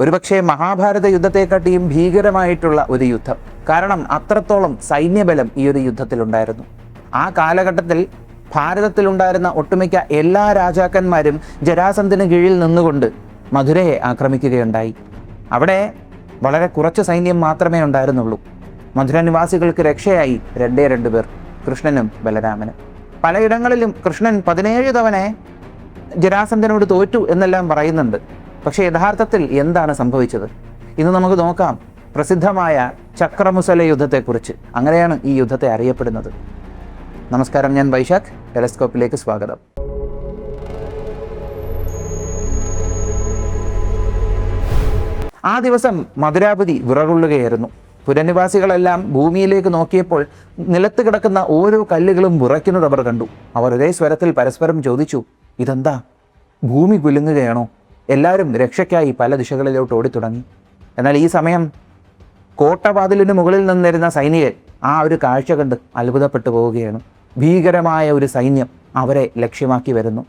ഒരുപക്ഷെ മഹാഭാരത യുദ്ധത്തെക്കാട്ടിയും ഭീകരമായിട്ടുള്ള ഒരു യുദ്ധം. കാരണം അത്രത്തോളം സൈന്യബലം ഈ ഒരു യുദ്ധത്തിലുണ്ടായിരുന്നു. ആ കാലഘട്ടത്തിൽ ഭാരതത്തിലുണ്ടായിരുന്ന ഒട്ടുമിക്ക എല്ലാ രാജാക്കന്മാരും ജരാസന്ധന് കീഴിൽ നിന്നുകൊണ്ട് മധുരയെ ആക്രമിക്കുകയുണ്ടായി. അവിടെ വളരെ കുറച്ച് സൈന്യം മാത്രമേ ഉണ്ടായിരുന്നുള്ളൂ. മധുര നിവാസികൾക്ക് രക്ഷയായി 2 പേർ, കൃഷ്ണനും ബലരാമനും. പലയിടങ്ങളിലും കൃഷ്ണൻ 17 തവണ ജരാസന്ധനോട് തോറ്റു എന്നെല്ലാം പറയുന്നുണ്ട്. പക്ഷേ യഥാർത്ഥത്തിൽ എന്താണ് സംഭവിച്ചത്? ഇന്ന് നമുക്ക് നോക്കാം പ്രസിദ്ധമായ ചക്രമുസല യുദ്ധത്തെക്കുറിച്ച്. അങ്ങനെയാണ് ഈ യുദ്ധത്തെ അറിയപ്പെടുന്നത്. നമസ്കാരം, ഞാൻ വൈശാഖ്. ടെലസ്കോപ്പിലേക്ക് സ്വാഗതം. ആ ദിവസം മധുരാപതി വിറകൊള്ളുകയായിരുന്നു. പുരനിവാസികളെല്ലാം ഭൂമിയിലേക്ക് നോക്കിയപ്പോൾ നിലത്ത് കിടക്കുന്ന ഓരോ കല്ലുകളും വിറയ്ക്കുന്നത് അവർ കണ്ടു. അവർ ഒരേ സ്വരത്തിൽ പരസ്പരം ചോദിച്ചു, ഇതെന്താ, ഭൂമി കുലുങ്ങുകയാണോ? എല്ലാവരും രക്ഷയ്ക്കായി പല ദിശകളിലോട്ട് ഓടിത്തുടങ്ങി. എന്നാൽ ഈ സമയം കോട്ടവാതിലിന് മുകളിൽ നിന്നിരുന്ന സൈനികർ ആ ഒരു കാഴ്ച കണ്ട് അത്ഭുതപ്പെട്ടു പോവുകയാണ്. ഭീകരമായ ഒരു സൈന്യം അവരെ ലക്ഷ്യമാക്കി വരുന്നു.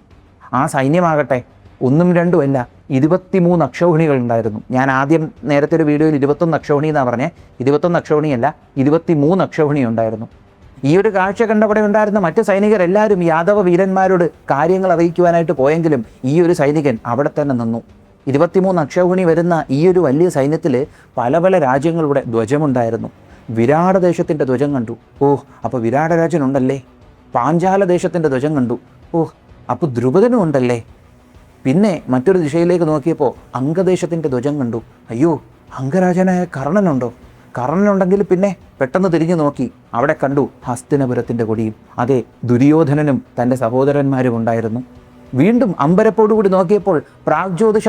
ആ സൈന്യമാകട്ടെ ഒന്നും രണ്ടും അല്ല, 23 അക്ഷൗഹിണികൾ ഉണ്ടായിരുന്നു. ഞാൻ ആദ്യം നേരത്തെ ഒരു വീഡിയോയിൽ 21 അക്ഷൗഹിണി എന്നാണ് പറഞ്ഞത്. 21 അക്ഷൗഹിണിയല്ല, 23 അക്ഷൗഹിണി ഉണ്ടായിരുന്നു. ഈ ഒരു കാഴ്ച കണ്ടവിടെ ഉണ്ടായിരുന്ന മറ്റ് സൈനികർ എല്ലാവരും യാദവ വീരന്മാരോട് കാര്യങ്ങൾ അറിയിക്കുവാനായിട്ട് പോയെങ്കിലും ഈ ഒരു സൈനികൻ അവിടെ തന്നെ നിന്നു. 23 അക്ഷൗഹിണി വരുന്ന ഈ ഒരു വലിയ സൈന്യത്തിൽ പല പല രാജ്യങ്ങളുടെ ധ്വജമുണ്ടായിരുന്നു. വിരാട ദേശത്തിൻ്റെ ധ്വജം കണ്ടു. അപ്പോൾ വിരാട രാജനുണ്ടല്ലേ. പാഞ്ചാല ദേശത്തിൻ്റെ ധ്വജം കണ്ടു. അപ്പോൾ ദ്രുപദനും ഉണ്ടല്ലേ. പിന്നെ മറ്റൊരു ദിശയിലേക്ക് നോക്കിയപ്പോൾ അംഗദേശത്തിൻ്റെ ധ്വജം കണ്ടു. അയ്യോ, അംഗരാജനായ കർണനുണ്ടോ? കർണനുണ്ടെങ്കിൽ പിന്നെ പെട്ടെന്ന് തിരിഞ്ഞു നോക്കി, അവിടെ കണ്ടു ഹസ്തിനപുരത്തിൻ്റെ കൊടിയും. അതെ, ദുര്യോധനനും തൻ്റെ സഹോദരന്മാരും ഉണ്ടായിരുന്നു. വീണ്ടും അമ്പരപ്പോടുകൂടി നോക്കിയപ്പോൾ പ്രാഗ്ജ്യോതിഷ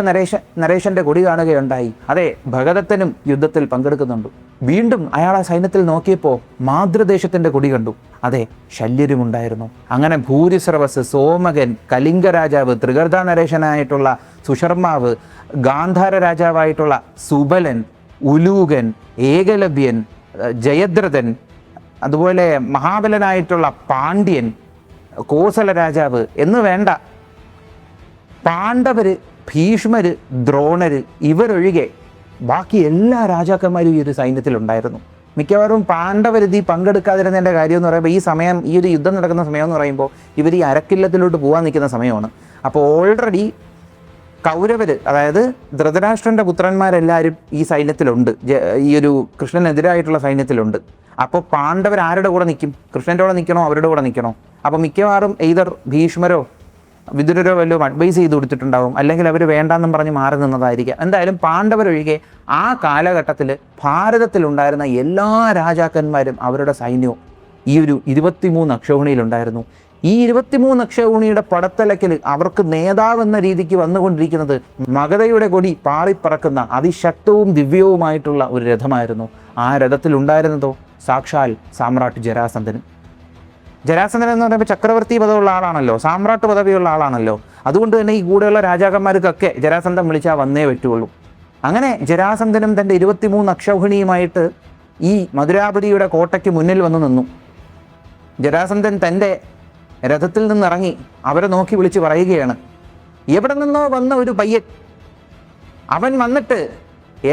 നരേശൻ്റെ കൊടി കാണുകയുണ്ടായി. അതെ, ഭഗദത്തനും യുദ്ധത്തിൽ പങ്കെടുക്കുന്നുണ്ട്. വീണ്ടും അയാൾ ആ സൈന്യത്തിൽ നോക്കിയപ്പോൾ മാതൃദേശത്തിൻ്റെ കൊടി കണ്ടു. അതെ, ശല്യരുമുണ്ടായിരുന്നു. അങ്ങനെ ഭൂരിസ്രവസ്, സോമകൻ, കലിംഗ രാജാവ്, ത്രിഗർദ നരേശനായിട്ടുള്ള സുശർമാവ്, ഗാന്ധാര രാജാവായിട്ടുള്ള സുബലൻ, ഉലൂകൻ, ഏകലവ്യൻ, ജയദ്രഥൻ, അതുപോലെ മഹാബലനായിട്ടുള്ള പാണ്ഡ്യൻ, കോസല രാജാവ് എന്ന് വേണ്ട പാണ്ഡവര്, ഭീഷ്മര്, ദ്രോണര് ഇവരൊഴികെ ബാക്കി എല്ലാ രാജാക്കന്മാരും ഈ ഒരു സൈന്യത്തിലുണ്ടായിരുന്നു. മിക്കവാറും പാണ്ഡവരിതി പങ്കെടുക്കാതിരുന്നതിൻ്റെ കാര്യം എന്ന് പറയുമ്പോൾ ഈ സമയം, ഈ ഒരു യുദ്ധം നടക്കുന്ന സമയം എന്ന് പറയുമ്പോൾ ഇവർ ഈ അരക്കില്ലത്തിലോട്ട് പോകാൻ നിൽക്കുന്ന സമയമാണ്. അപ്പോൾ ഓൾറെഡി കൗരവര്, അതായത് ധൃതരാഷ്ട്രൻ്റെ പുത്രന്മാരെല്ലാവരും ഈ സൈന്യത്തിലുണ്ട്, ഈ ഒരു കൃഷ്ണനെതിരായിട്ടുള്ള സൈന്യത്തിലുണ്ട്. അപ്പോൾ പാണ്ഡവർ ആരുടെ കൂടെ നിൽക്കും? കൃഷ്ണൻ്റെ കൂടെ നിൽക്കണോ, അവരുടെ കൂടെ നിൽക്കണോ? അപ്പോൾ മിക്കവാറും എയ്തർ ഭീഷ്മരോ വിദുരരോ വല്ലതും അഡ്വൈസ് ചെയ്ത് കൊടുത്തിട്ടുണ്ടാവും, അല്ലെങ്കിൽ അവർ വേണ്ടാന്നും പറഞ്ഞ് മാറി നിന്നതായിരിക്കാം. എന്തായാലും പാണ്ഡവരൊഴികെ ആ കാലഘട്ടത്തിൽ ഭാരതത്തിലുണ്ടായിരുന്ന എല്ലാ രാജാക്കന്മാരും അവരുടെ സൈന്യവും ഈ ഒരു 23 അക്ഷൗഹിണിയിലുണ്ടായിരുന്നു. ഈ 23 അക്ഷൗഹിണിയുടെ പടത്തലക്കിൽ അവർക്ക് നേതാവെന്ന രീതിക്ക് വന്നുകൊണ്ടിരിക്കുന്നത് മഗധയുടെ കൊടി പാറിപ്പറക്കുന്ന അതിശക്തവും ദിവ്യവുമായിട്ടുള്ള ഒരു രഥമായിരുന്നു. ആ രഥത്തിലുണ്ടായിരുന്നതോ സാക്ഷാൽ സാമ്രാട്ട് ജരാസന്ധൻ. ജരാസന്ധൻ എന്ന് പറയുമ്പോൾ ചക്രവർത്തി പദമുള്ള ആളാണല്ലോ, സാമ്രാട്ട് പദവിയുള്ള ആളാണല്ലോ. അതുകൊണ്ട് തന്നെ ഈ കൂടെയുള്ള രാജാക്കന്മാർക്കൊക്കെ ജരാസന്ധൻ വിളിച്ചാൽ വന്നേ പറ്റുള്ളൂ. അങ്ങനെ ജരാസന്ധനും തൻ്റെ 23 അക്ഷൗഹിണിയുമായിട്ട് ഈ മധുരാപതിയുടെ കോട്ടയ്ക്ക് മുന്നിൽ വന്നു നിന്നു. ജരാസന്ധൻ തൻ്റെ രഥത്തിൽ നിന്നിറങ്ങി അവരെ നോക്കി വിളിച്ച് പറയുകയാണ്, എവിടെ നിന്നോ വന്ന ഒരു പയ്യൻ, അവൻ വന്നിട്ട്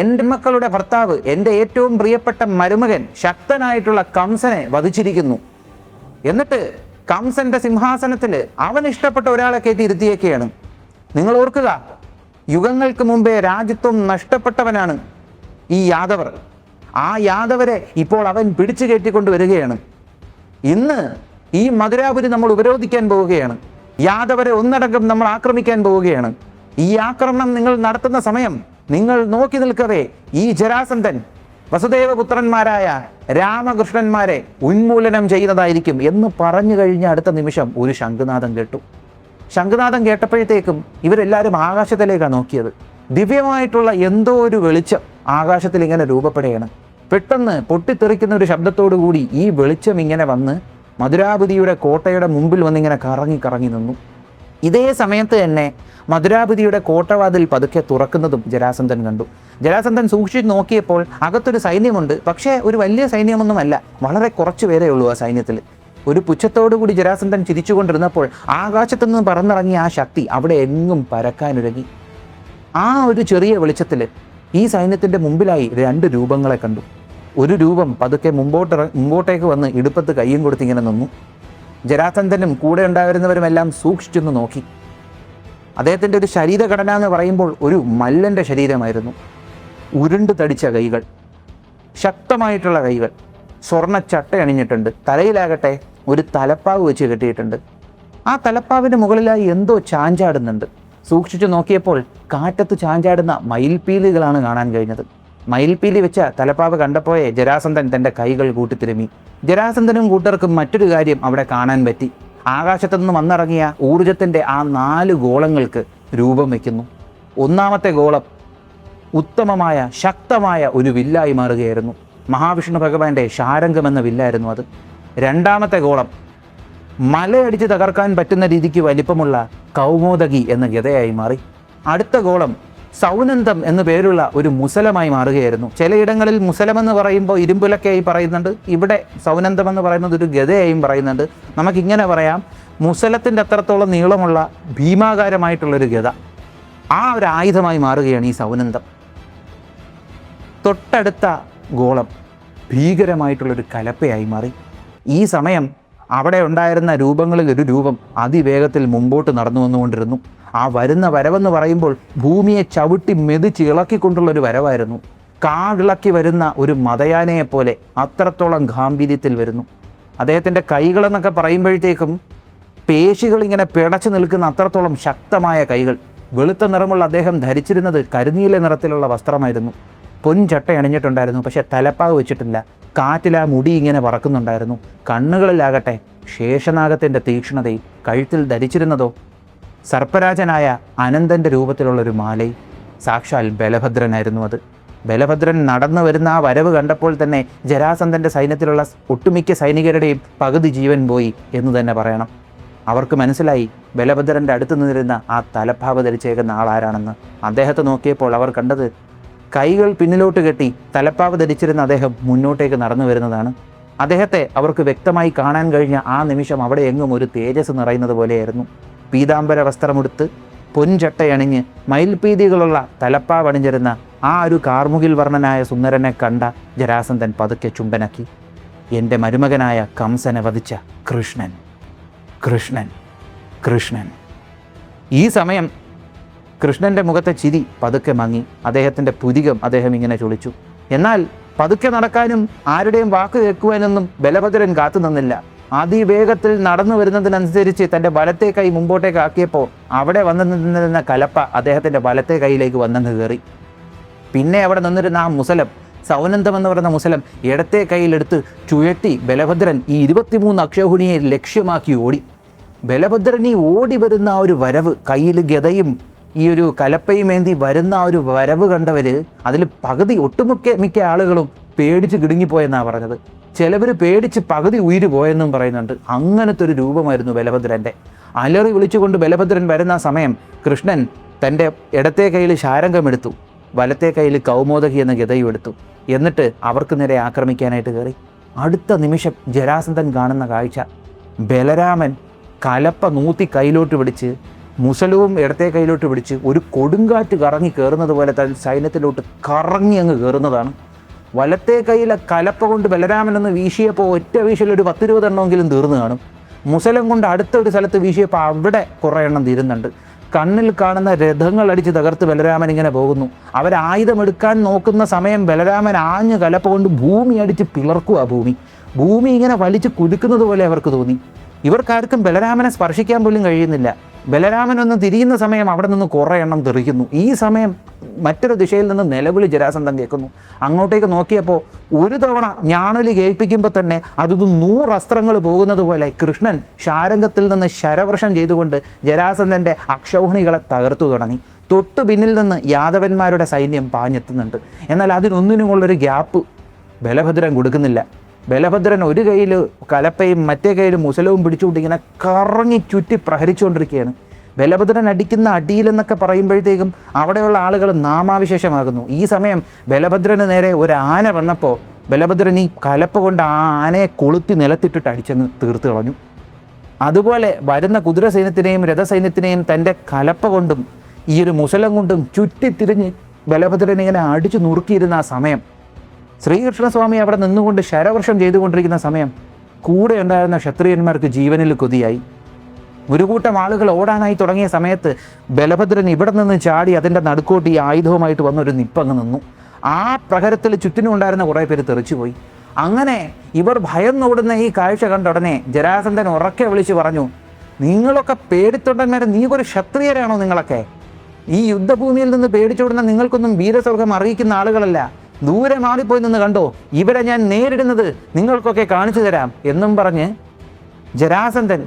എൻ്റെ മക്കളുടെ ഭർത്താവ്, എൻ്റെ ഏറ്റവും പ്രിയപ്പെട്ട മരുമകൻ ശക്തനായിട്ടുള്ള കംസനെ വധിച്ചിരിക്കുന്നു. എന്നിട്ട് കംസന്റെ സിംഹാസനത്തിൽ അവൻ ഇഷ്ടപ്പെട്ട ഒരാളെ കയറ്റി ഇരുത്തിയേക്കുകയാണ്. നിങ്ങൾ ഓർക്കുക, യുഗങ്ങൾക്ക് മുമ്പേ രാജ്യത്വം നഷ്ടപ്പെട്ടവനാണ് ഈ യാദവർ. ആ യാദവരെ ഇപ്പോൾ അവൻ പിടിച്ചു കയറ്റിക്കൊണ്ട് വരികയാണ്. ഇന്ന് ഈ മധുരാപുരി നമ്മൾ ഉപരോധിക്കാൻ പോവുകയാണ്. യാദവരെ ഒന്നടങ്കം നമ്മൾ ആക്രമിക്കാൻ പോവുകയാണ്. ഈ ആക്രമണം നിങ്ങൾ നടത്തുന്ന സമയം നിങ്ങൾ നോക്കി നിൽക്കവേ ഈ ജരാസന്ധൻ വസുദേവപുത്രന്മാരായ രാമകൃഷ്ണന്മാരെ ഉന്മൂലനം ചെയ്യുന്നതായിരിക്കും എന്ന് പറഞ്ഞു കഴിഞ്ഞ അടുത്ത നിമിഷം ഒരു ശംഖുനാദം കേട്ടു. ശംഖുനാദം കേട്ടപ്പോഴത്തേക്കും ഇവരെല്ലാവരും ആകാശത്തിലേക്കാണ് നോക്കിയത്. ദിവ്യമായിട്ടുള്ള എന്തോ ഒരു വെളിച്ചം ആകാശത്തിൽ ഇങ്ങനെ രൂപപ്പെടുകയാണ്. പെട്ടെന്ന് പൊട്ടിത്തെറിക്കുന്ന ഒരു ശബ്ദത്തോടു കൂടി ഈ വെളിച്ചം ഇങ്ങനെ വന്ന് മധുരാപതിയുടെ കോട്ടയുടെ മുമ്പിൽ വന്നിങ്ങനെ കറങ്ങി കറങ്ങി നിന്നു. ഇതേ സമയത്ത് തന്നെ മധുരാപതിയുടെ കോട്ടവാതിൽ പതുക്കെ തുറക്കുന്നതും ജരാസന്ധൻ കണ്ടു. ജരാസന്ധൻ സൂക്ഷിച്ച് നോക്കിയപ്പോൾ അകത്തൊരു സൈന്യമുണ്ട്. പക്ഷേ ഒരു വലിയ സൈന്യമൊന്നുമല്ല, വളരെ കുറച്ച് പേരേ ഉള്ളൂ ആ സൈന്യത്തിൽ. ഒരു പുച്ഛത്തോടു കൂടി ജരാസന്ധൻ ചിരിച്ചുകൊണ്ടിരുന്നപ്പോൾ ആകാശത്തു നിന്ന് പറന്നിറങ്ങിയ ആ ശക്തി അവിടെ എങ്ങും പരക്കാനൊരുങ്ങി. ആ ഒരു ചെറിയ വെളിച്ചത്തിൽ ഈ സൈന്യത്തിൻ്റെ മുമ്പിലായി 2 രൂപങ്ങളെ കണ്ടു. ഒരു രൂപം പതുക്കെ മുമ്പോട്ടേക്ക് വന്ന് ഇടുപ്പത്ത് കയ്യും കൊടുത്തിങ്ങനെ നിന്നു. ജരാസന്ധനും കൂടെ ഉണ്ടായിരുന്നവരുമെല്ലാം സൂക്ഷിച്ചൊന്ന് നോക്കി. അദ്ദേഹത്തിൻ്റെ ഒരു ശരീരഘടന എന്ന് പറയുമ്പോൾ ഒരു മല്ലൻ്റെ ശരീരമായിരുന്നു. ഉരുണ്ട് തടിച്ച കൈകൾ, ശക്തമായിട്ടുള്ള കൈകൾ, സ്വർണ്ണ ചട്ട അണിഞ്ഞിട്ടുണ്ട്. തലയിലാകട്ടെ ഒരു തലപ്പാവ് വെച്ച് കെട്ടിയിട്ടുണ്ട്. ആ തലപ്പാവിൻ്റെ മുകളിലായി എന്തോ ചാഞ്ചാടുന്നുണ്ട്. സൂക്ഷിച്ചു നോക്കിയപ്പോൾ കാറ്റത്ത് ചാഞ്ചാടുന്ന മയിൽപ്പീലികളാണ് കാണാൻ കഴിഞ്ഞത്. മയിൽപ്പീലി വെച്ച തലപ്പാവ് കണ്ടപ്പോഴേ ജരാസന്ധൻ തൻ്റെ കൈകൾ കൂട്ടിത്തിരുമി. ജരാസന്ധനും കൂട്ടർക്കും മറ്റൊരു കാര്യം അവിടെ കാണാൻ പറ്റി. ആകാശത്തുനിന്ന് വന്നിറങ്ങിയ ഊർജത്തിൻ്റെ ആ 4 ഗോളങ്ങൾക്ക് രൂപം വയ്ക്കുന്നു. ഒന്നാമത്തെ ഗോളം ഉത്തമമായ ശക്തമായ ഒരു വില്ലായി മാറുകയായിരുന്നു. മഹാവിഷ്ണു ഭഗവാന്റെ ശാരംഗം എന്ന വില്ലായിരുന്നു അത്. രണ്ടാമത്തെ ഗോളം മലയടിച്ച് തകർക്കാൻ പറ്റുന്ന രീതിക്ക് വലിപ്പമുള്ള കൗമോദകി എന്ന ഗദയായി മാറി. അടുത്ത ഗോളം സൗനന്ദം എന്നു പേരുള്ള ഒരു മുസലമായി മാറുകയായിരുന്നു. ചിലയിടങ്ങളിൽ മുസലം എന്ന് പറയുമ്പോൾ ഇരുമ്പുലക്കയായി പറയുന്നുണ്ട്, ഇവിടെ സൗനന്ദം എന്ന് പറയുന്നത് ഒരു ഗദയായും പറയുന്നുണ്ട്. നമുക്കിങ്ങനെ പറയാം, മുസലത്തിൻ്റെ അത്രത്തോളം നീളമുള്ള ഭീമാകാരമായിട്ടുള്ളൊരു ഗദ, ആ ഒരു ആയുധമായി മാറുകയാണ് ഈ സൗനന്ദം. തൊട്ടടുത്ത ഗോളം ഭീകരമായിട്ടുള്ളൊരു കലപ്പയായി മാറി. ഈ സമയം അവിടെ ഉണ്ടായിരുന്ന രൂപങ്ങളിൽ ഒരു രൂപം അതിവേഗത്തിൽ മുമ്പോട്ട് നടന്നു വന്നുകൊണ്ടിരുന്നു. ആ വരുന്ന വരവെന്ന് പറയുമ്പോൾ ഭൂമിയെ ചവിട്ടി മെതിച്ച് ഇളക്കിക്കൊണ്ടുള്ളൊരു വരവായിരുന്നു. കാടിളക്കി വരുന്ന ഒരു മതയാനയെപ്പോലെ അത്രത്തോളം ഗാംഭീര്യത്തിൽ വരുന്നു. അദ്ദേഹത്തിൻ്റെ കൈകളെന്നൊക്കെ പറയുമ്പോഴത്തേക്കും പേശികളിങ്ങനെ പിടച്ചു നിൽക്കുന്ന അത്രത്തോളം ശക്തമായ കൈകൾ. വെളുത്ത നിറമുള്ള അദ്ദേഹം ധരിച്ചിരുന്നത് കരിനീല നിറത്തിലുള്ള വസ്ത്രമായിരുന്നു. പൊൻചട്ട അണിഞ്ഞിട്ടുണ്ടായിരുന്നു, പക്ഷെ തലപ്പാവ് വെച്ചിട്ടില്ല. കാറ്റിൽ ആ മുടി ഇങ്ങനെ പറക്കുന്നുണ്ടായിരുന്നു. കണ്ണുകളിലാകട്ടെ ശേഷനാഗത്തിൻ്റെ തീക്ഷ്ണതയും. കഴുത്തിൽ ധരിച്ചിരുന്നതോ സർപ്പരാജനായ അനന്തൻ്റെ രൂപത്തിലുള്ളൊരു മാലയും. സാക്ഷാൽ ബലഭദ്രനായിരുന്നു അത്. ബലഭദ്രൻ നടന്നു വരുന്ന ആ വരവ് കണ്ടപ്പോൾ തന്നെ ജരാസന്ധൻ്റെ സൈന്യത്തിലുള്ള ഒട്ടുമിക്ക സൈനികരുടെയും പകുതി ജീവൻ പോയി എന്ന് തന്നെ പറയണം. അവർക്ക് മനസ്സിലായി ബലഭദ്രൻ്റെ അടുത്ത് നിന്നിരുന്ന ആ തലപ്പാവ് ധരിച്ചേക്കുന്ന ആളാരാണെന്ന്. അദ്ദേഹത്തെ നോക്കിയപ്പോൾ അവർ കണ്ടത് കൈകൾ പിന്നിലോട്ട് കെട്ടി തലപ്പാവ് ധരിച്ചിരുന്ന അദ്ദേഹം മുന്നോട്ടേക്ക് നടന്നു വരുന്നതാണ്. അദ്ദേഹത്തെ അവർക്ക് വ്യക്തമായി കാണാൻ കഴിഞ്ഞ ആ നിമിഷം അവിടെ എങ്ങും ഒരു തേജസ് നിറയുന്നത് പോലെയായിരുന്നു. പീതാംബര വസ്ത്രമെടുത്ത് പൊൻചട്ടയണിഞ്ഞ് മയിൽപീതികളുള്ള തലപ്പാവ് അണിഞ്ഞിരുന്ന ആ ഒരു കാർമുകിൽ വർണ്ണനായ സുന്ദരനെ കണ്ട ജരാസന്ധൻ പതുക്കെ ചുംബനക്കി. എൻ്റെ മരുമകനായ കംസനെ വധിച്ച കൃഷ്ണൻ, കൃഷ്ണൻ, കൃഷ്ണൻ. ഈ സമയം കൃഷ്ണൻ്റെ മുഖത്തെ ചിരി പതുക്കെ മങ്ങി. അദ്ദേഹത്തിൻ്റെ പുരികം അദ്ദേഹം ഇങ്ങനെ ചൊളിച്ചു. എന്നാൽ പതുക്കെ നടക്കാനും ആരുടെയും വാക്ക് കേൾക്കുവാനൊന്നും ബലഭദ്രൻ കാത്തു നിന്നില്ല. അതിവേഗത്തിൽ നടന്നു വരുന്നതിനനുസരിച്ച് തൻ്റെ വലത്തെ കൈ മുമ്പോട്ടേക്ക് ആക്കിയപ്പോൾ അവിടെ വന്നു നിന്നിരുന്ന കലപ്പ അദ്ദേഹത്തിൻ്റെ വലത്തെ കൈയിലേക്ക് വന്നെന്ന് കയറി. പിന്നെ അവിടെ നിന്നിരുന്ന ആ മുസലം, സൗനന്ദം എന്ന് പറയുന്ന മുസലം ഇടത്തെ കൈയിലെടുത്ത് ചുഴറ്റി ബലഭദ്രൻ ഈ 23 അക്ഷൗഹിണിയെ ലക്ഷ്യമാക്കി ഓടി. ബലഭദ്രൻ ഈ ഓടി വരുന്ന ആ ഒരു വരവ്, കയ്യിൽ ഗദയും ഈ ഒരു കലപ്പയും ഏന്തി വരുന്ന ആ ഒരു വരവ് കണ്ടവർ അതിൽ പകുതി മിക്ക ആളുകളും പേടിച്ച് കിടുങ്ങിപ്പോയെന്നാണ് പറഞ്ഞത്. ചിലവർ പേടിച്ച് പകുതി ഉയിര് പോയെന്നും പറയുന്നുണ്ട്. അങ്ങനത്തെ ഒരു രൂപമായിരുന്നു ബലഭദ്രൻ്റെ. അലറി വിളിച്ചുകൊണ്ട് ബലഭദ്രൻ വരുന്ന സമയം കൃഷ്ണൻ തൻ്റെ ഇടത്തെ കയ്യിൽ ശാരംഗമെടുത്തു, വലത്തെ കയ്യിൽ കൗമോദകി എന്ന ഗദയും എടുത്തു. എന്നിട്ട് അവർക്ക് നേരെ ആക്രമിക്കാനായിട്ട് കയറി. അടുത്ത നിമിഷം ജരാസന്ധൻ കാണുന്ന കാഴ്ച, ബലരാമൻ കലപ്പ നൂത്തി കയ്യിലോട്ട് പിടിച്ച് മുസലവും ഇടത്തെ കയ്യിലോട്ട് പിടിച്ച് ഒരു കൊടുങ്കാറ്റ് കറങ്ങി കയറുന്നത് പോലെ തന്നെ സൈന്യത്തിലോട്ട് കറങ്ങി അങ്ങ് കയറുന്നതാണ്. വലത്തെ കയ്യിലെ കലപ്പ കൊണ്ട് ബലരാമനൊന്ന് വീശിയപ്പോൾ ഒറ്റ വീശിലൊരു 10-20 എണ്ണമെങ്കിലും തീർന്നു കാണും. മുസലം കൊണ്ട് അടുത്തൊരു സ്ഥലത്ത് വീശിയപ്പോൾ അവിടെ കുറേ എണ്ണം തീരുന്നുണ്ട്. കണ്ണിൽ കാണുന്ന രഥങ്ങൾ അടിച്ച് തകർത്ത് ബലരാമൻ ഇങ്ങനെ പോകുന്നു. അവരായുധമെടുക്കാൻ നോക്കുന്ന സമയം ബലരാമൻ ആഞ്ഞ് കലപ്പ കൊണ്ട് ഭൂമി അടിച്ച് പിളർക്കുക. ഭൂമി ഇങ്ങനെ വലിച്ച് കുലുക്കുന്നത് പോലെ അവർക്ക് തോന്നി. ഇവർക്കാർക്കും ബലരാമനെ സ്പർശിക്കാൻ പോലും കഴിയുന്നില്ല. ബലരാമനൊന്ന് തിരിയുന്ന സമയം അവിടെ നിന്ന് കുറേ എണ്ണം തെറിക്കുന്നു. ഈ സമയം മറ്റൊരു ദിശയിൽ നിന്ന് നിലവിളി ജരാസന്ധൻ കേൾക്കുന്നു. അങ്ങോട്ടേക്ക് നോക്കിയപ്പോൾ ഒരു തവണ ഞാണലി കേൾപ്പിക്കുമ്പോൾ തന്നെ അതൊന്ന് 100 അസ്ത്രങ്ങൾ പോകുന്നത് പോലെ കൃഷ്ണൻ ശാരംഗത്തിൽ നിന്ന് ശരവർഷം ചെയ്തുകൊണ്ട് ജരാസന്ധൻ്റെ അക്ഷൗഹിണികളെ തകർത്തു തുടങ്ങി. തൊട്ടു പിന്നിൽ നിന്ന് യാദവന്മാരുടെ സൈന്യം പാഞ്ഞെത്തുന്നുണ്ട്. എന്നാൽ അതിനൊന്നിനുമുള്ളൊരു ഗ്യാപ്പ് ബലഭദ്രൻ കൊടുക്കുന്നില്ല. ബലഭദ്രൻ ഒരു കയ്യിൽ കലപ്പയും മറ്റേ കയ്യിൽ മുസലവും പിടിച്ചുകൊണ്ട് ഇങ്ങനെ കറങ്ങി ചുറ്റി പ്രഹരിച്ചുകൊണ്ടിരിക്കുകയാണ്. ബലഭദ്രൻ അടിക്കുന്ന അടിയിലെന്നൊക്കെ പറയുമ്പോഴത്തേക്കും അവിടെയുള്ള ആളുകൾ നാമാവിശേഷമാകുന്നു. ഈ സമയം ബലഭദ്രന് നേരെ ഒരു ആന വന്നപ്പോൾ ബലഭദ്രൻ ഈ കലപ്പ കൊണ്ട് ആ ആനയെ കൊളുത്തി നിലത്തിട്ടിട്ട് അടിച്ചങ്ങ് തീർത്ത് കളഞ്ഞു. അതുപോലെ വരുന്ന കുതിര സൈന്യത്തിനെയും രഥസൈന്യത്തിനെയും തൻ്റെ കലപ്പ കൊണ്ടും ഈ ഒരു മുസലം കൊണ്ടും ചുറ്റിത്തിരിഞ്ഞ് ബലഭദ്രൻ ഇങ്ങനെ അടിച്ചു നുറുക്കിയിരുന്ന ആ സമയം, ശ്രീകൃഷ്ണസ്വാമി അവിടെ നിന്നുകൊണ്ട് ശരവർഷം ചെയ്തുകൊണ്ടിരിക്കുന്ന സമയം, കൂടെ ഉണ്ടായിരുന്ന ക്ഷത്രിയന്മാർക്ക് ജീവനിൽ കൊതിയായി. ഒരു കൂട്ടം ആളുകൾ ഓടാനായി തുടങ്ങിയ സമയത്ത് ബലഭദ്രൻ ഇവിടെ നിന്ന് ചാടി അതിൻ്റെ നടുക്കോട്ട് ഈ ആയുധവുമായിട്ട് വന്നൊരു നിപ്പങ്ങ് നിന്നു. ആ പ്രഹരത്തിൽ ചുറ്റിനും ഉണ്ടായിരുന്ന കുറേ പേര് തെറിച്ചുപോയി. അങ്ങനെ ഇവർ ഭയന്നോടുന്ന ഈ കാഴ്ച കണ്ട ഉടനെ ജരാസന്ധൻ ഉറക്കെ വിളിച്ചു പറഞ്ഞു, നിങ്ങളൊക്കെ പേടിത്തൊണ്ടന്മാരെ, നീ ഒരു ക്ഷത്രിയരാണോ നിങ്ങളൊക്കെ? ഈ യുദ്ധഭൂമിയിൽ നിന്ന് പേടിച്ചോടുന്ന നിങ്ങൾക്കൊന്നും വീരസ്വർഗം അറിയിക്കുന്ന ആളുകളല്ല. ദൂരെ മാറിപ്പോയി നിന്ന് കണ്ടോ, ഇവിടെ ഞാൻ നേരിടുന്നത് നിങ്ങൾക്കൊക്കെ കാണിച്ചു തരാം എന്നും പറഞ്ഞ് ജരാസന്ധൻ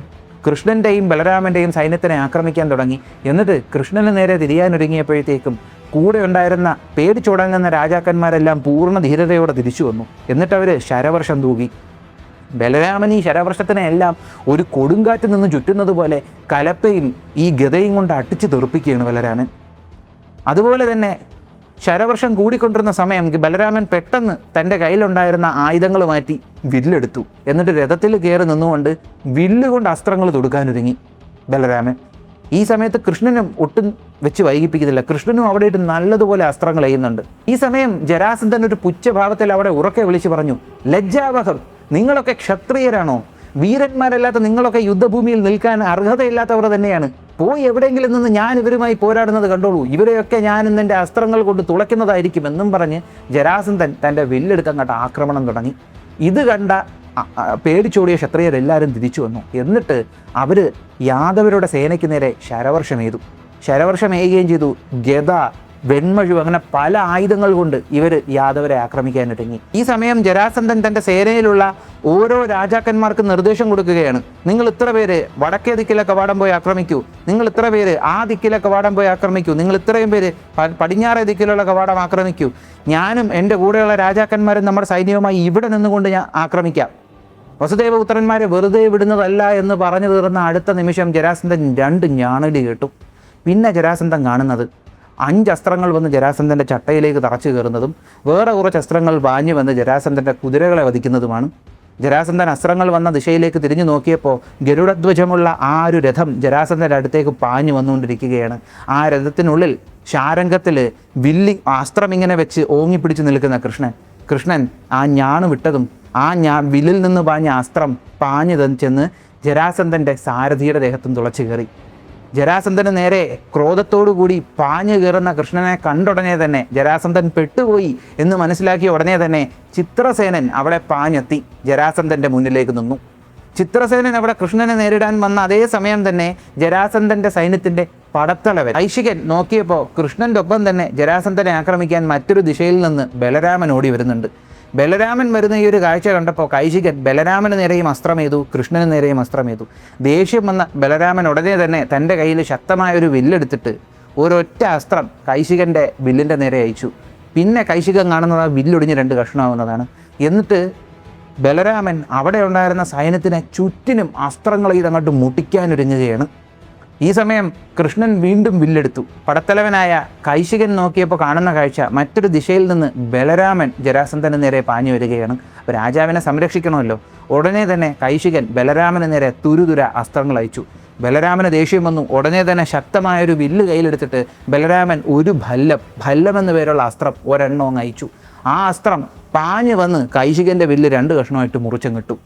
കൃഷ്ണൻ്റെയും ബലരാമൻ്റെയും സൈന്യത്തിനെ ആക്രമിക്കാൻ തുടങ്ങി. എന്നിട്ട് കൃഷ്ണന് നേരെ തിരിയാനൊരുങ്ങിയപ്പോഴത്തേക്കും കൂടെ ഉണ്ടായിരുന്ന പേടിച്ചുടങ്ങുന്ന രാജാക്കന്മാരെല്ലാം പൂർണ്ണ ധീരതയോടെ തിരിച്ചു വന്നു. എന്നിട്ട് അവർ ശരവർഷം തൂകി. ബലരാമൻ ഈ ശരവർഷത്തിനെ എല്ലാം ഒരു കൊടുങ്കാറ്റിൽ നിന്ന് ചുറ്റുന്നത് പോലെ കലപ്പയും ഈ ഗദയും കൊണ്ട് അടിച്ചു തെറിപ്പിക്കുകയാണ് ബലരാമൻ. അതുപോലെ തന്നെ ശരവർഷം കൂടിക്കൊണ്ടിരുന്ന സമയം ബലരാമൻ പെട്ടെന്ന് തൻ്റെ കയ്യിലുണ്ടായിരുന്ന ആയുധങ്ങൾ മാറ്റി വില്ലെടുത്തു. എന്നിട്ട് രഥത്തിൽ കയറി നിന്നുകൊണ്ട് വില്ലുകൊണ്ട് അസ്ത്രങ്ങൾ തൊടുക്കാനൊരുങ്ങി ബലരാമൻ. ഈ സമയത്ത് കൃഷ്ണനും ഒട്ടും വെച്ച് വൈകിപ്പിക്കുന്നില്ല. കൃഷ്ണനും അവിടെ ഇട്ട് നല്ലതുപോലെ അസ്ത്രങ്ങൾ ചെയ്യുന്നുണ്ട്. ഈ സമയം ജരാസന്ധൻ ഒരു പുച്ഛഭാവത്തിൽ അവിടെ ഉറക്കെ വിളിച്ചു പറഞ്ഞു, ലജ്ജാവഹം, നിങ്ങളൊക്കെ ക്ഷത്രിയരാണോ? വീരന്മാരല്ലാത്ത നിങ്ങളൊക്കെ യുദ്ധഭൂമിയിൽ നിൽക്കാൻ അർഹതയില്ലാത്തവർ തന്നെയാണ്. പോയി എവിടെയെങ്കിലും നിന്ന് ഞാൻ ഇവരുമായി പോരാടുന്നത് കണ്ടോളൂ, ഇവരെയൊക്കെ ഞാൻ ഇന്നെൻ്റെ അസ്ത്രങ്ങൾ കൊണ്ട് തുളയ്ക്കുന്നതായിരിക്കും എന്നും പറഞ്ഞ് ജരാസന്ധൻ തൻ്റെ വില്ലെടുത്തങ്ങോട്ട് ആക്രമണം തുടങ്ങി. ഇത് കണ്ട പേടിച്ചോടിയ ക്ഷത്രിയരെല്ലാവരും തിരിച്ചു വന്നു. എന്നിട്ട് അവർ യാദവരുടെ സേനയ്ക്ക് നേരെ ശരവർഷമേതു. ശരവർഷമേകുകയും ചെയ്തു. ഗദ, വെൺമഴു, അങ്ങനെ പല ആയുധങ്ങൾ കൊണ്ട് ഇവർ യാദവരെ ആക്രമിക്കാനൊരുങ്ങി. ഈ സമയം ജരാസന്ധൻ തൻ്റെ സേനയിലുള്ള ഓരോ രാജാക്കന്മാർക്ക് നിർദ്ദേശം കൊടുക്കുകയാണ്. നിങ്ങൾ ഇത്ര പേര് വടക്കേ ദിക്കിലെ കവാടം പോയി ആക്രമിക്കൂ, നിങ്ങൾ ഇത്ര പേര് ആ ദിക്കിലെ കവാടം പോയി ആക്രമിക്കൂ, നിങ്ങൾ ഇത്രയും പേര് പടിഞ്ഞാറേ ദിക്കിലുള്ള കവാടം ആക്രമിക്കൂ, ഞാനും എൻ്റെ കൂടെയുള്ള രാജാക്കന്മാരും നമ്മുടെ സൈന്യവുമായി ഇവിടെ നിന്നുകൊണ്ട് ഞാൻ ആക്രമിക്കാം. വസുദേവപുത്രന്മാരെ വെറുതെ വിടുന്നതല്ല എന്ന് പറഞ്ഞു തീർന്ന അടുത്ത നിമിഷം ജരാസന്ധൻ 2 ഞാണലി കേട്ടു. പിന്നെ ജരാസന്ധൻ കാണുന്നത് 5 അസ്ത്രങ്ങൾ വന്ന് ജരാസന്ധൻ്റെ ചട്ടയിലേക്ക് തറച്ചു കയറുന്നതും വേറെ കുറച്ച് അസ്ത്രങ്ങൾ വാഞ്ഞു വന്ന് ജരാസന്ധൻ്റെ കുതിരകളെ വധിക്കുന്നതുമാണ്. ജരാസന്ധൻ അസ്ത്രങ്ങൾ വന്ന ദിശയിലേക്ക് തിരിഞ്ഞു നോക്കിയപ്പോൾ ഗരുഡധ്വജമുള്ള ആ ഒരു രഥം ജരാസന്ധൻ്റെ അടുത്തേക്ക് പാഞ്ഞു വന്നുകൊണ്ടിരിക്കുകയാണ്. ആ രഥത്തിനുള്ളിൽ ശാരംഗത്തിൽ അസ്ത്രം ഇങ്ങനെ വെച്ച് ഓങ്ങിപ്പിടിച്ച് നിൽക്കുന്ന കൃഷ്ണൻ ആ ഞാണ് വിട്ടതും ആ വില്ലിൽ നിന്ന് പാഞ്ഞ അസ്ത്രം പാഞ്ഞു ചെന്ന് ജരാസന്ധൻ്റെ സാരഥിയുടെ ദേഹത്തും തുളച്ചു കയറി. ജരാസന്ധന് നേരെ ക്രോധത്തോടുകൂടി പാഞ്ഞു കയറുന്ന കൃഷ്ണനെ കണ്ടുടനെ തന്നെ ജരാസന്ധൻ പെട്ടുപോയി എന്ന് മനസ്സിലാക്കിയ ഉടനെ തന്നെ ചിത്രസേനൻ അവിടെ പാഞ്ഞെത്തി ജരാസന്ധൻ്റെ മുന്നിലേക്ക് നിന്നു. ചിത്രസേനൻ അവിടെ കൃഷ്ണനെ നേരിടാൻ വന്ന അതേ സമയം തന്നെ ജരാസന്ധൻ്റെ സൈന്യത്തിൻ്റെ പടത്തലവൻ കൈശികൻ നോക്കിയപ്പോൾ കൃഷ്ണൻ്റെ ഒപ്പം തന്നെ ജരാസന്ധനെ ആക്രമിക്കാൻ മറ്റൊരു ദിശയിൽ നിന്ന് ബലരാമൻ ഓടി വരുന്നുണ്ട്. ബലരാമൻ വരുന്ന ഈ ഒരു കാഴ്ച കണ്ടപ്പോൾ കൈശികൻ ബലരാമന് നേരെയും അസ്ത്രമേതു, കൃഷ്ണന് നേരെയും അസ്ത്രമേതു. ദേഷ്യം വന്ന ബലരാമൻ ഉടനെ തന്നെ തൻ്റെ കയ്യിൽ ശക്തമായൊരു വില്ലെടുത്തിട്ട് ഒരൊറ്റ അസ്ത്രം കൈശികൻ്റെ വില്ലിൻ്റെ നേരെ അയച്ചു. പിന്നെ കൈശികൻ കാണുന്നത് ആ വില്ലൊടിഞ്ഞ് 2 കഷ്ണമാവുന്നതാണ്. എന്നിട്ട് ബലരാമൻ അവിടെ ഉണ്ടായിരുന്ന സൈന്യത്തിനെ ചുറ്റിനും അസ്ത്രങ്ങൾ ഇതങ്ങോട്ട് മുട്ടിക്കാനൊരുങ്ങുകയാണ്. ഈ സമയം കൃഷ്ണൻ വീണ്ടും വില്ലെടുത്തു. പടത്തലവനായ കൈശികൻ നോക്കിയപ്പോൾ കാണുന്ന കാഴ്ച മറ്റൊരു ദിശയിൽ നിന്ന് ബലരാമൻ ജരാസന്ധന് നേരെ പാഞ്ഞു വരികയാണ്. അപ്പോൾ രാജാവിനെ സംരക്ഷിക്കണമല്ലോ. ഉടനെ തന്നെ കൈശികൻ ബലരാമന് നേരെ തുരുതുര അസ്ത്രങ്ങൾ അയച്ചു. ബലരാമന് ദേഷ്യം വന്നു. ഉടനെ തന്നെ ശക്തമായൊരു വില്ല് കയ്യിലെടുത്തിട്ട് ബലരാമൻ ഒരു ഭല്ലം എന്ന പേരുള്ള അസ്ത്രം ഒരെണ്ണം അയച്ചു. ആ അസ്ത്രം പാഞ്ഞു വന്ന് കൈശികൻ്റെ വില്ല് 2 കഷ്ണമായിട്ട് മുറിച്ചങ്ങിട്ടു.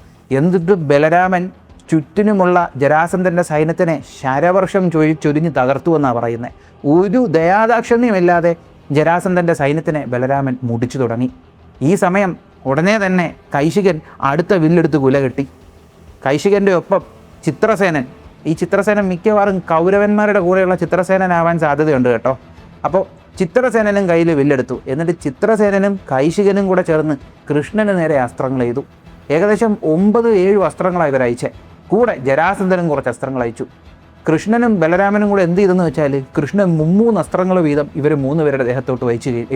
എന്നിട്ട് ബലരാമൻ ചുറ്റിനുമുള്ള ജരാസന്ധൻ്റെ സൈന്യത്തിനെ ശരവർഷം ചൊരിഞ്ഞ് തകർത്തു എന്നാണ് പറയുന്നത്. ഒരു ദയാദാക്ഷിണ്യമില്ലാതെ ജരാസന്ധൻ്റെ സൈന്യത്തിനെ ബലരാമൻ മുടിച്ചു തുടങ്ങി. ഈ സമയം ഉടനെ തന്നെ കൈശികൻ അടുത്ത വില്ലെടുത്ത് കുലകെട്ടി. കൈശികൻ്റെ ഒപ്പം ചിത്രസേനൻ, ഈ ചിത്രസേനൻ മിക്കവാറും കൗരവന്മാരുടെ കൂടെയുള്ള ചിത്രസേനനാവാൻ സാധ്യതയുണ്ട് കേട്ടോ. അപ്പോൾ ചിത്രസേനനും കയ്യിൽ വില്ലെടുത്തു. എന്നിട്ട് ചിത്രസേനനും കൈശികനും കൂടെ ചേർന്ന് കൃഷ്ണന് നേരെ അസ്ത്രങ്ങൾ ചെയ്തു. ഏകദേശം 9-7 അസ്ത്രങ്ങളാണ് ഇവർ അയച്ചേ. കൂടെ ജരാസന്ധനും കുറച്ച് അസ്ത്രങ്ങൾ അയച്ചു. കൃഷ്ണനും ബലരാമനും കൂടെ എന്ത് ചെയ്തെന്ന് വെച്ചാൽ കൃഷ്ണൻ 3 അസ്ത്രങ്ങൾ വീതം ഇവർ 3 പേരുടെ ദേഹത്തോട്ട്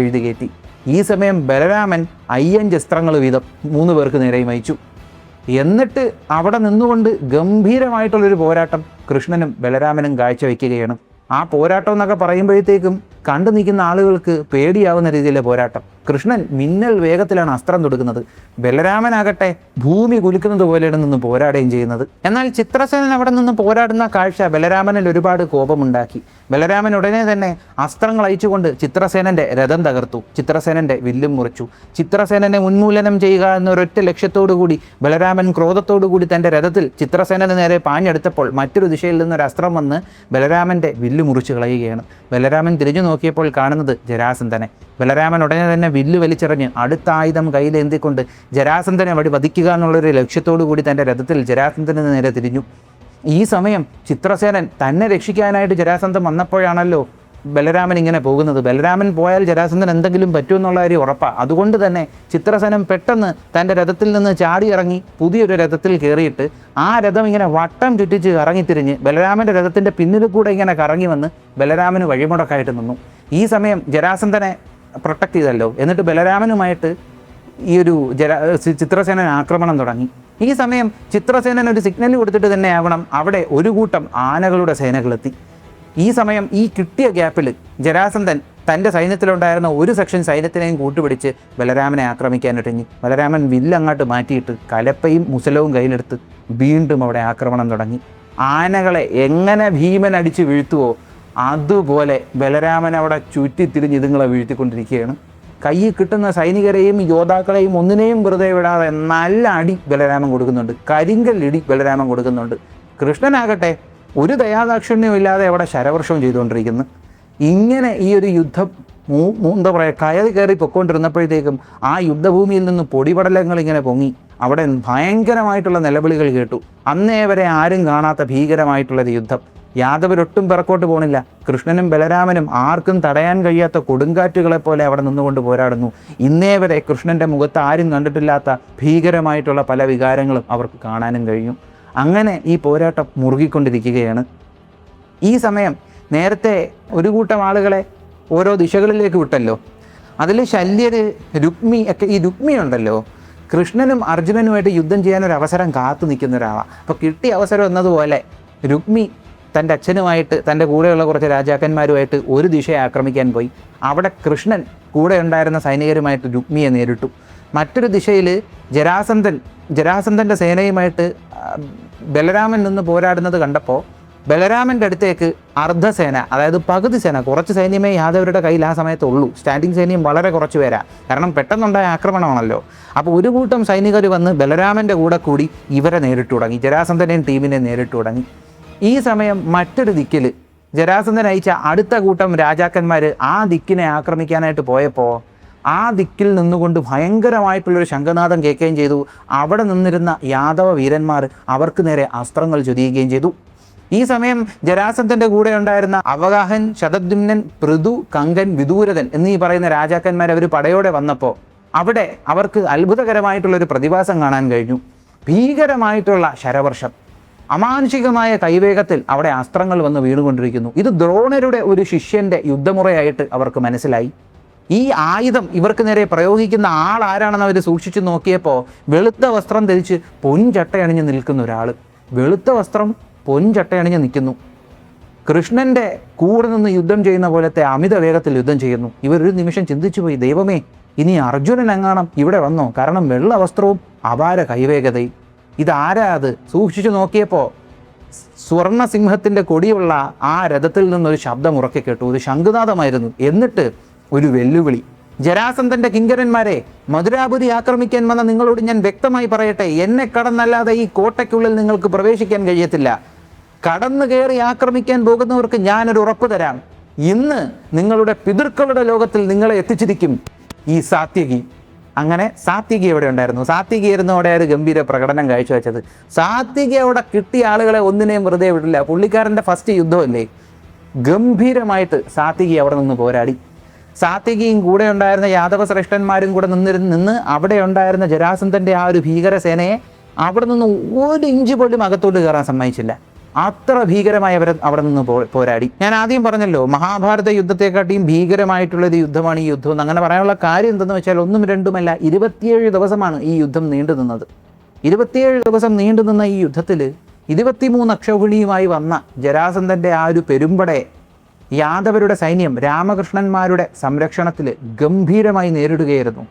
എഴുതി കയറ്റി. ഈ സമയം ബലരാമൻ 5 അസ്ത്രങ്ങൾ വീതം 3 പേർക്ക് നേരെയും അയച്ചു. എന്നിട്ട് അവിടെ നിന്നുകൊണ്ട് ഗംഭീരമായിട്ടുള്ളൊരു പോരാട്ടം കൃഷ്ണനും ബലരാമനും കാഴ്ചവെക്കുകയാണ്. ആ പോരാട്ടം എന്നൊക്കെ പറയുമ്പോഴത്തേക്കും കണ്ടു നിൽക്കുന്ന ആളുകൾക്ക് പേടിയാവുന്ന രീതിയിലെ പോരാട്ടം. കൃഷ്ണൻ മിന്നൽ വേഗത്തിലാണ് അസ്ത്രം തൊടുക്കുന്നത്. ബലരാമനാകട്ടെ ഭൂമി കുലുക്കുന്നത് പോലെയാണ് നിന്ന് പോരാടുകയും ചെയ്യുന്നത്. എന്നാൽ ചിത്രസേനൻ അവിടെ നിന്ന് പോരാടുന്ന കാഴ്ച ബലരാമനിൽ ഒരുപാട് കോപമുണ്ടാക്കി. ബലരാമൻ ഉടനെ തന്നെ അസ്ത്രങ്ങൾ അയച്ചുകൊണ്ട് ചിത്രസേനന്റെ രഥം തകർത്തു. ചിത്രസേനന്റെ വില്ലും മുറിച്ചു. ചിത്രസേനനെ ഉന്മൂലനം ചെയ്യുക എന്നൊരൊറ്റ ലക്ഷ്യത്തോടു കൂടി ബലരാമൻ ക്രോധത്തോടു കൂടി തൻ്റെ രഥത്തിൽ ചിത്രസേനന് നേരെ പാഞ്ഞെടുത്തപ്പോൾ മറ്റൊരു ദിശയിൽ നിന്നൊരു അസ്ത്രം വന്ന് ബലരാമന്റെ വില്ല് മുറിച്ച് കളയുകയാണ്. ബലരാമൻ തിരിഞ്ഞു നോക്കിയപ്പോൾ കാണുന്നത് ജരാസന്ധനെ. ബലരാമൻ ഉടനെ തന്നെ വില്ല് വലിച്ചെറിഞ്ഞ് അടുത്ത ആയുധം കയ്യിലേന്തിക്കൊണ്ട് ജരാസന്ധനെ വധിക്കുക എന്നുള്ളൊരു ലക്ഷ്യത്തോടു കൂടി തൻ്റെ രഥത്തിൽ ജരാസന്ധന് നേരെ തിരിഞ്ഞു. ഈ സമയം ചിത്രസേനൻ തന്നെ രക്ഷിക്കാനായിട്ട് ജരാസന്ധൻ വന്നപ്പോഴാണല്ലോ ബലരാമൻ ഇങ്ങനെ പോകുന്നത്. ബലരാമൻ പോയാൽ ജരാസന്ധൻ എന്തെങ്കിലും പറ്റുമെന്നുള്ള കാര്യം ഉറപ്പാണ്. അതുകൊണ്ട് തന്നെ ചിത്രസേനൻ പെട്ടെന്ന് തൻ്റെ രഥത്തിൽ നിന്ന് ചാടി ഇറങ്ങി പുതിയൊരു രഥത്തിൽ കയറിയിട്ട് ആ രഥം ഇങ്ങനെ വട്ടം ചുറ്റിച്ച് കറങ്ങിത്തിരിഞ്ഞ് ബലരാമൻ്റെ രഥത്തിൻ്റെ പിന്നിൽ കൂടെ ഇങ്ങനെ കറങ്ങി വന്ന് ബലരാമന് വഴിമുടക്കായിട്ട് നിന്നു. ഈ സമയം ജരാസന്ധനെ പ്രൊട്ടക്റ്റ് ചെയ്തല്ലോ. എന്നിട്ട് ബലരാമനുമായിട്ട് ഈ ഒരു ചിത്രസേനൻ ആക്രമണം തുടങ്ങി. ഈ സമയം ചിത്രസേനൻ ഒരു സിഗ്നൽ കൊടുത്തിട്ട് തന്നെ ആവണം അവിടെ ഒരു കൂട്ടം ആനകളുടെ സേനകളെത്തി. ഈ സമയം ഈ കിട്ടിയ ഗ്യാപ്പിൽ ജരാസന്ധൻ തൻ്റെ സൈന്യത്തിലുണ്ടായിരുന്ന ഒരു സെക്ഷൻ സൈന്യത്തിനെയും കൂട്ടുപിടിച്ച് ബലരാമനെ ആക്രമിക്കാനൊരുങ്ങി. ബലരാമൻ വില്ലങ്ങോട്ട് മാറ്റിയിട്ട് കലപ്പയും മുസലവും കയ്യിലെടുത്ത് വീണ്ടും അവിടെ ആക്രമണം തുടങ്ങി. ആനകളെ എങ്ങനെ ഭീമൻ അടിച്ച് വീഴ്ത്തുവോ അതുപോലെ ബലരാമൻ അവിടെ ചുറ്റിത്തിരിഞ്ഞ് ഇതുങ്ങളെ വീഴ്ത്തിക്കൊണ്ടിരിക്കുകയാണ്. കയ്യിൽ കിട്ടുന്ന സൈനികരെയും യോദ്ധാക്കളെയും ഒന്നിനെയും വെറുതെ വിടാതെ നല്ല അടി ബലരാമൻ കൊടുക്കുന്നുണ്ട്. കരിങ്കല്ലിടി ബലരാമൻ കൊടുക്കുന്നുണ്ട്. കൃഷ്ണനാകട്ടെ ഒരു ദയാദാക്ഷിണ്യവും ഇല്ലാതെ അവിടെ ശരവർഷവും ചെയ്തുകൊണ്ടിരിക്കുന്നു. ഇങ്ങനെ ഈ ഒരു യുദ്ധം എന്താ പറയുക കയറി പൊയ്ക്കൊണ്ടിരുന്നപ്പോഴത്തേക്കും ആ യുദ്ധഭൂമിയിൽ നിന്ന് പൊടിപടലങ്ങൾ ഇങ്ങനെ പൊങ്ങി. അവിടെ ഭയങ്കരമായിട്ടുള്ള നിലവിളികൾ കേട്ടു. അന്നേ വരെ ആരും കാണാത്ത ഭീകരമായിട്ടുള്ളൊരു യുദ്ധം. യാദവരൊട്ടും പിറക്കോട്ട് പോണില്ല. കൃഷ്ണനും ബലരാമനും ആർക്കും തടയാൻ കഴിയാത്ത കൊടുങ്കാറ്റുകളെ പോലെ അവിടെ നിന്നുകൊണ്ട് പോരാടുന്നു. ഇന്നേ വരെ കൃഷ്ണൻ്റെ മുഖത്ത് ആരും കണ്ടിട്ടില്ലാത്ത ഭീകരമായിട്ടുള്ള പല വികാരങ്ങളും അവർക്ക് കാണാനും കഴിഞ്ഞു. അങ്ങനെ ഈ പോരാട്ടം മുറുകിക്കൊണ്ടിരിക്കുകയാണ്. ഈ സമയം നേരത്തെ ഒരു കൂട്ടം ആളുകളെ ഓരോ ദിശകളിലേക്ക് വിട്ടല്ലോ. അതിൽ ശല്യര് രുക്മി ഒക്കെ ഈ രുക്മി ഉണ്ടല്ലോ കൃഷ്ണനും അർജുനനുമായിട്ട് യുദ്ധം ചെയ്യാനൊരു അവസരം കാത്തു നിൽക്കുന്ന ഒരാളാണ്. അപ്പോൾ കിട്ടിയ അവസരം എന്നതുപോലെ രുക്മി തൻ്റെ അച്ഛനുമായിട്ട് തൻ്റെ കൂടെയുള്ള കുറച്ച് രാജാക്കന്മാരുമായിട്ട് ഒരു ദിശയെ ആക്രമിക്കാൻ പോയി. അവിടെ കൃഷ്ണൻ കൂടെ ഉണ്ടായിരുന്ന സൈനികരുമായിട്ട് രുക്മിയെ നേരിട്ടു. മറ്റൊരു ദിശയിൽ ജരാസന്ധൻ്റെ സേനയുമായിട്ട് ബലരാമൻ നിന്ന് പോരാടുന്നത് കണ്ടപ്പോൾ ബലരാമൻ്റെ അടുത്തേക്ക് അർദ്ധസേന, അതായത് പകുതി സേന, കുറച്ച് സൈന്യമേ യാദവരുടെ കയ്യിൽ ആ സമയത്തുള്ളൂ. സ്റ്റാൻഡിങ് സൈന്യം വളരെ കുറച്ച് പേരാ, കാരണം പെട്ടെന്നുണ്ടായ ആക്രമണമാണല്ലോ. അപ്പോൾ ഒരു കൂട്ടം സൈനികർ വന്ന് ബലരാമൻ്റെ കൂടെ കൂടി ഇവരെ നേരിട്ട് തുടങ്ങി, ജരാസന്ധനെയും ടീമിനെ നേരിട്ട് തുടങ്ങി. ഈ സമയം മറ്റൊരു ദിക്കിൽ ജരാസന്ധൻ അയച്ച അടുത്ത കൂട്ടം രാജാക്കന്മാർ ആ ദിക്കിനെ ആക്രമിക്കാനായിട്ട് പോയപ്പോൾ ആ ദിക്കിൽ നിന്നുകൊണ്ട് ഭയങ്കരമായിട്ടുള്ളൊരു ശംഖനാദം കേൾക്കുകയും ചെയ്തു. അവിടെ നിന്നിരുന്ന യാദവ വീരന്മാർ അവർക്ക് നേരെ അസ്ത്രങ്ങൾ ചൊരിയുകയും ചെയ്തു. ഈ സമയം ജരാസന്ധൻ്റെ കൂടെ ഉണ്ടായിരുന്ന അവഗാഹൻ, ശതദ്യുമ്നൻ, പൃഥു, കങ്കൻ, വിദൂരഥൻ എന്നീ പറയുന്ന രാജാക്കന്മാർ അവർ പടയോടെ വന്നപ്പോൾ അവിടെ അവർക്ക് അത്ഭുതകരമായിട്ടുള്ളൊരു പ്രതിഭാസം കാണാൻ കഴിഞ്ഞു. ഭീകരമായിട്ടുള്ള ശരവർഷം, അമാനുഷികമായ കൈവേഗത്തിൽ അവിടെ അസ്ത്രങ്ങൾ വന്ന് വീണുകൊണ്ടിരിക്കുന്നു. ഇത് ദ്രോണരുടെ ഒരു ശിഷ്യൻ്റെ യുദ്ധമുറയായിട്ട് അവർക്ക് മനസ്സിലായി. ഈ ആയുധം ഇവർക്ക് നേരെ പ്രയോഗിക്കുന്ന ആൾ ആരാണെന്ന് അവർ സൂക്ഷിച്ചു നോക്കിയപ്പോൾ വെളുത്ത വസ്ത്രം ധരിച്ച് പൊൻചട്ടയണിഞ്ഞ് നിൽക്കുന്ന ഒരാൾ, വെളുത്ത വസ്ത്രം പൊൻചട്ടയണിഞ്ഞ് നിൽക്കുന്നു. കൃഷ്ണൻ്റെ കൂടെ നിന്ന് യുദ്ധം ചെയ്യുന്ന പോലത്തെ അമിത വേഗത്തിൽ യുദ്ധം ചെയ്യുന്നു. ഇവരൊരു നിമിഷം ചിന്തിച്ചു പോയി, ദൈവമേ ഇനി അർജുനൻ എങ്ങാണം ഇവിടെ വന്നോ? കാരണം വെള്ള വസ്ത്രവും അപാര കൈവേഗതയും. ഇതാരാ അത്? സൂക്ഷിച്ചു നോക്കിയപ്പോൾ സ്വർണസിംഹത്തിൻ്റെ കൊടിയുള്ള ആ രഥത്തിൽ നിന്നൊരു ശബ്ദം ഉറക്കെ കേട്ടു. ഒരു ശംഖുനാദമായിരുന്നു. എന്നിട്ട് ഒരു വെല്ലുവിളി. ജരാസന്ധൻ്റെ കിങ്കരന്മാരെ, മധുരാപുരി ആക്രമിക്കാൻ വന്ന നിങ്ങളോട് ഞാൻ വ്യക്തമായി പറയട്ടെ, എന്നെ കടന്നല്ലാതെ ഈ കോട്ടയ്ക്കുള്ളിൽ നിങ്ങൾക്ക് പ്രവേശിക്കാൻ കഴിയത്തില്ല. കടന്നു കയറി ആക്രമിക്കാൻ പോകുന്നവർക്ക് ഞാനൊരു ഉറപ്പ് തരാം, ഇന്ന് നിങ്ങളുടെ പിതൃക്കളുടെ ലോകത്തിൽ നിങ്ങളെ എത്തിച്ചിരിക്കും ഈ സാത്യകി. അങ്ങനെ സാത്യകി എവിടെ ഉണ്ടായിരുന്നു? സാത്യകി ആയിരുന്നു അവിടെ ഒരു ഗംഭീര പ്രകടനം കാഴ്ചവെച്ചത്. സാത്യകി അവിടെ കിട്ടിയ ആളുകളെ ഒന്നിനെയും വെറുതെ വിടില്ല. പുള്ളിക്കാരൻ്റെ ഫസ്റ്റ് യുദ്ധമല്ലേ, ഗംഭീരമായിട്ട് സാത്യകി അവിടെ നിന്ന് പോരാടി. സാത്യകിയും കൂടെ ഉണ്ടായിരുന്ന യാദവ ശ്രേഷ്ഠന്മാരും കൂടെ നിന്ന് അവിടെ ഉണ്ടായിരുന്ന ജരാസന്ധൻ്റെ ആ ഒരു ഭീകര സേനയെ അവിടെ നിന്ന് ഒരു ഇഞ്ച് പോലും അകത്തോട്ട് കയറാൻ സമ്മതിച്ചില്ല. അത്ര ഭീകരമായി അവർ അവിടെ നിന്ന് പോരാടി. ഞാൻ ആദ്യം പറഞ്ഞല്ലോ, മഹാഭാരത യുദ്ധത്തെക്കാട്ടിയും ഭീകരമായിട്ടുള്ളൊരു യുദ്ധമാണ് ഈ യുദ്ധം. അങ്ങനെ പറയാനുള്ള കാര്യം എന്തെന്ന് വെച്ചാൽ ഒന്നും രണ്ടുമല്ല, 27 ദിവസമാണ് ഈ യുദ്ധം നീണ്ടു നിന്നത്. 27 ദിവസം നീണ്ടു നിന്ന ഈ യുദ്ധത്തിൽ 23 അക്ഷൗഹിണിയുമായി വന്ന ജരാസന്ധൻ്റെ ആ ഒരു പെരുമ്പടയെ യാദവരുടെ സൈന്യം രാമകൃഷ്ണന്മാരുടെ സംരക്ഷണത്തിൽ ഗംഭീരമായി നേരിടുകയായിരുന്നു.